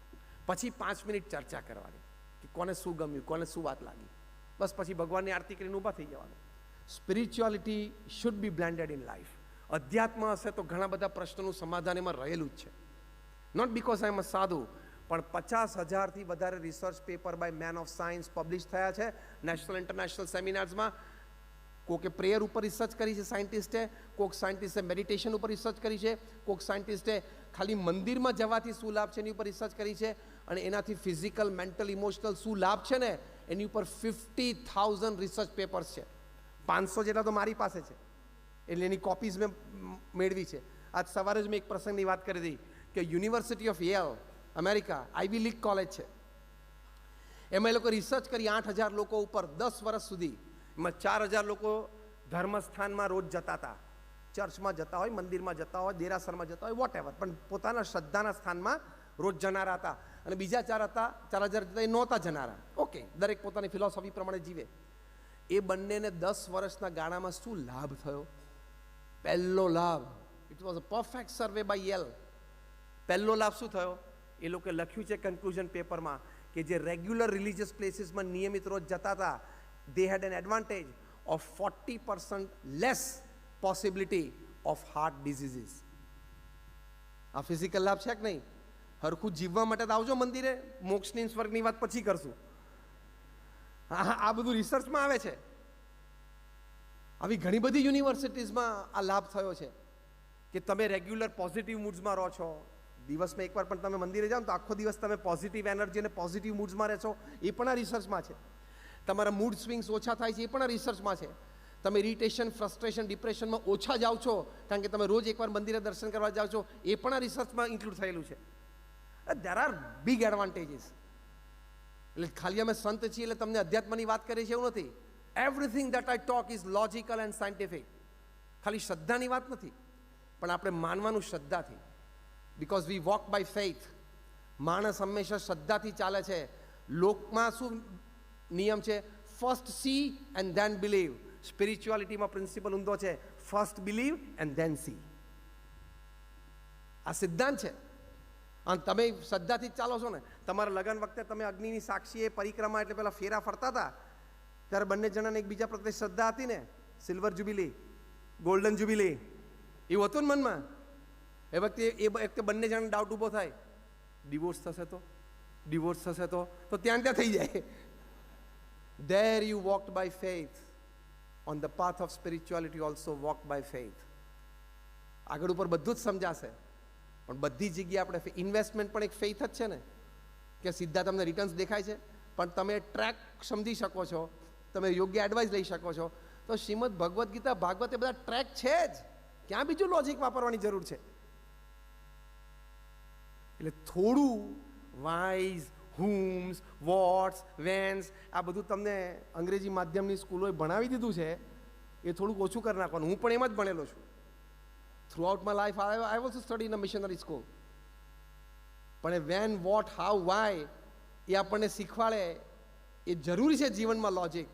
પછી 5 મિનિટ ચર્ચા કરવાની કે કોને શું ગમ્યું, કોને શું વાત લાગી. બસ પછી ભગવાનની આરતી કરીને ઊભા થઈ જવાનું. Spirituality should be blended in life. અધ્યાત્મ હશે તો ઘણા બધા પ્રશ્નોનું સમાધાન એમાં રહેલું જ છે. નોટ બિકોઝ આઈ એમ અ સાધુ, પણ 50,000થી વધારે research paper by men of science publish થયા છે નેશનલ ઇન્ટરનેશનલ સેમિનાર્સમાં. કોકે પ્રેયર ઉપર રિસર્ચ કરી છે સાયન્ટિસ્ટે, કોઈક સાયન્ટિસ્ટે મેડિટેશન ઉપર રિસર્ચ કરી છે, કોઈક સાયન્ટિસ્ટે ખાલી મંદિરમાં જવાથી શું લાભ છે એની ઉપર રિસર્ચ કરી છે, અને એનાથી ફિઝિકલ, મેન્ટલ, ઇમોશનલ શું લાભ છે ને એની ઉપર 50,000 રિસર્ચ પેપર્સ છે. 500 જેટલા તો મારી પાસે છે, એટલે એની કોપીઝ મેં મેળવી છે. આજ સવારે જ મેં એક પ્રસંગની વાત કરી હતી કે university of Yale, America, Ivy league college છે, એમાં એ લોકો રિસર્ચ કરી 8,000 લોકો ઉપર 10 વર્ષ સુધી. એમાં 4,000 લોકો ધર્મસ્થાનમાં રોજ જતા હતા, ચર્ચમાં જતા હોય, મંદિરમાં જતા હોય, દેરાસરમાં જતા હોય, વોટ એવર, પણ પોતાના શ્રદ્ધાના સ્થાનમાં રોજ જનારા હતા. અને બીજા 4,000 જતા એ નહોતા જનારા. ઓકે, દરેક પોતાની ફિલોસોફી પ્રમાણે જીવે. એ બંનેને 10 વર્ષના ગાળામાં શું લાભ થયો? પહેલો લાભ, it was a perfect survey by Yale. પહેલો લાભ શું થયો? એ લોકોએ લખ્યું છે કન્ક્લુઝન પેપરમાં કે જે રેગ્યુલર રિલિજિયસ પ્લેસીસમાં નિયમિત રોજ જતા હતા, they had an advantage of 40% less possibility of heart diseases. આ ફિઝિકલ લાભ છે કે નહીં? હરખું જીવવા માટે તો આવજો મંદિરે, મોક્ષની સ્વર્ગની વાત પછી કરશું. આ બધું રિસર્ચમાં આવે છે. આવી ઘણી બધી યુનિવર્સિટીઝમાં આ લાભ થયો છે કે તમે રેગ્યુલર પોઝિટિવ મૂડ્સમાં રહો છો. દિવસમાં એકવાર પણ તમે મંદિરે જાઓ તો આખો દિવસ તમે પોઝિટિવ એનર્જી અને પોઝિટિવ મૂડ્સમાં રહેશો, એ પણ આ રિસર્ચમાં છે. તમારા મૂડ સ્વિંગ્સ ઓછા થાય છે, એ પણ આ રિસર્ચમાં છે. તમે ઇરિટેશન, ફ્રસ્ટ્રેશન, ડિપ્રેશનમાં ઓછા જાઓ છો કારણ કે તમે રોજ એકવાર મંદિરે દર્શન કરવા જાઓ છો, એ પણ આ રિસર્ચમાં ઇન્ક્લુડ થયેલું છે. There are big advantages. એટલે ખાલી અમે સંત છીએ એટલે તમને અધ્યાત્મની વાત કરીએ છીએ એવું નથી. Everything that I talk is logical and scientific. ખાલી શ્રદ્ધાની વાત નથી, પણ આપણે માનવાનું શ્રદ્ધાથી. Because we walk by faith. માણસ હંમેશા શ્રદ્ધાથી ચાલે છે. લોકમાં શું નિયમ છે? First see and then believe. સ્પિરિચ્યુઆલિટીમાં પ્રિન્સિપલ ઊંધો છે, first believe and then see. આ સિદ્ધાંત છે. અને તમે શ્રદ્ધાથી જ ચાલો છો ને. તમારા લગ્ન વખતે તમે અગ્નિની સાક્ષીએ પરિક્રમા એટલે પેલા ફેરા ફરતા હતા, ત્યારે બંને જણાને એકબીજા પ્રત્યે શ્રદ્ધા હતી ને. સિલ્વર જુબિલી, ગોલ્ડન જુબિલી, એવું હતું ને મનમાં. એ વખતે બંને જણાને ડાઉટ ઊભો થાય, ડિવોર્સ થશે તો, ડિવોર્સ થશે તો ત્યાં થઈ જાય. There you walked by faith. On the path of spirituality also walk by faith. આગળ ઉપર બધું જ સમજાશે, પણ બધી જગ્યાએ આપણે ઇન્વેસ્ટમેન્ટ પણ એક ફેઇથ જ છે ને, કે સીધા તમને રિટર્ન્સ દેખાય છે, પણ તમે ટ્રેક સમજી શકો છો, તમે યોગ્ય એડવાઇસ લઈ શકો છો. તો શ્રીમદ ભગવદ્ ગીતા, ભાગવત એ બધા ટ્રેક છે જ. ક્યાં બીજું લોજિક વાપરવાની જરૂર છે? એટલે થોડું વાઇઝ, હુમ્સ, વોટ્સ, વેન્સ, આ બધું તમને અંગ્રેજી માધ્યમની સ્કૂલોએ ભણાવી દીધું છે, એ થોડુંક ઓછું કરી નાખવાનું. હું પણ એમાં જ ભણેલો છું. Through out my life I also study in a missionary school. પણ એ વેન, વોટ, હાઉ, વાય એ આપણને શીખવાડે, એ જરૂરી છે જીવનમાં લોજિક,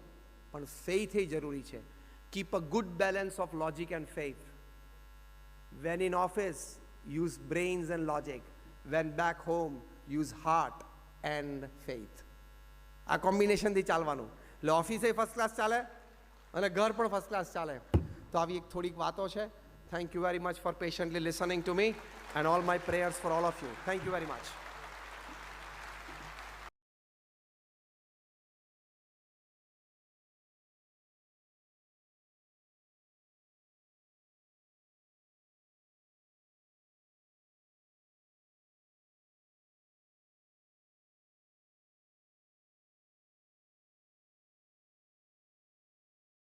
પણ ફેઇથ એ જરૂરી છે. Keep a good balance of logic and faith. When in office use brains and logic, when back home use heart and faith. આ કોમ્બિનેશનથી ચાલવાનું. એટલે ઓફિસે ફર્સ્ટ ક્લાસ ચાલે અને ઘર પણ ફર્સ્ટ ક્લાસ ચાલે. તો આવી એક થોડીક વાતો છે. Thank you very much for patiently listening to me and all my prayers for all of you. Thank you very much.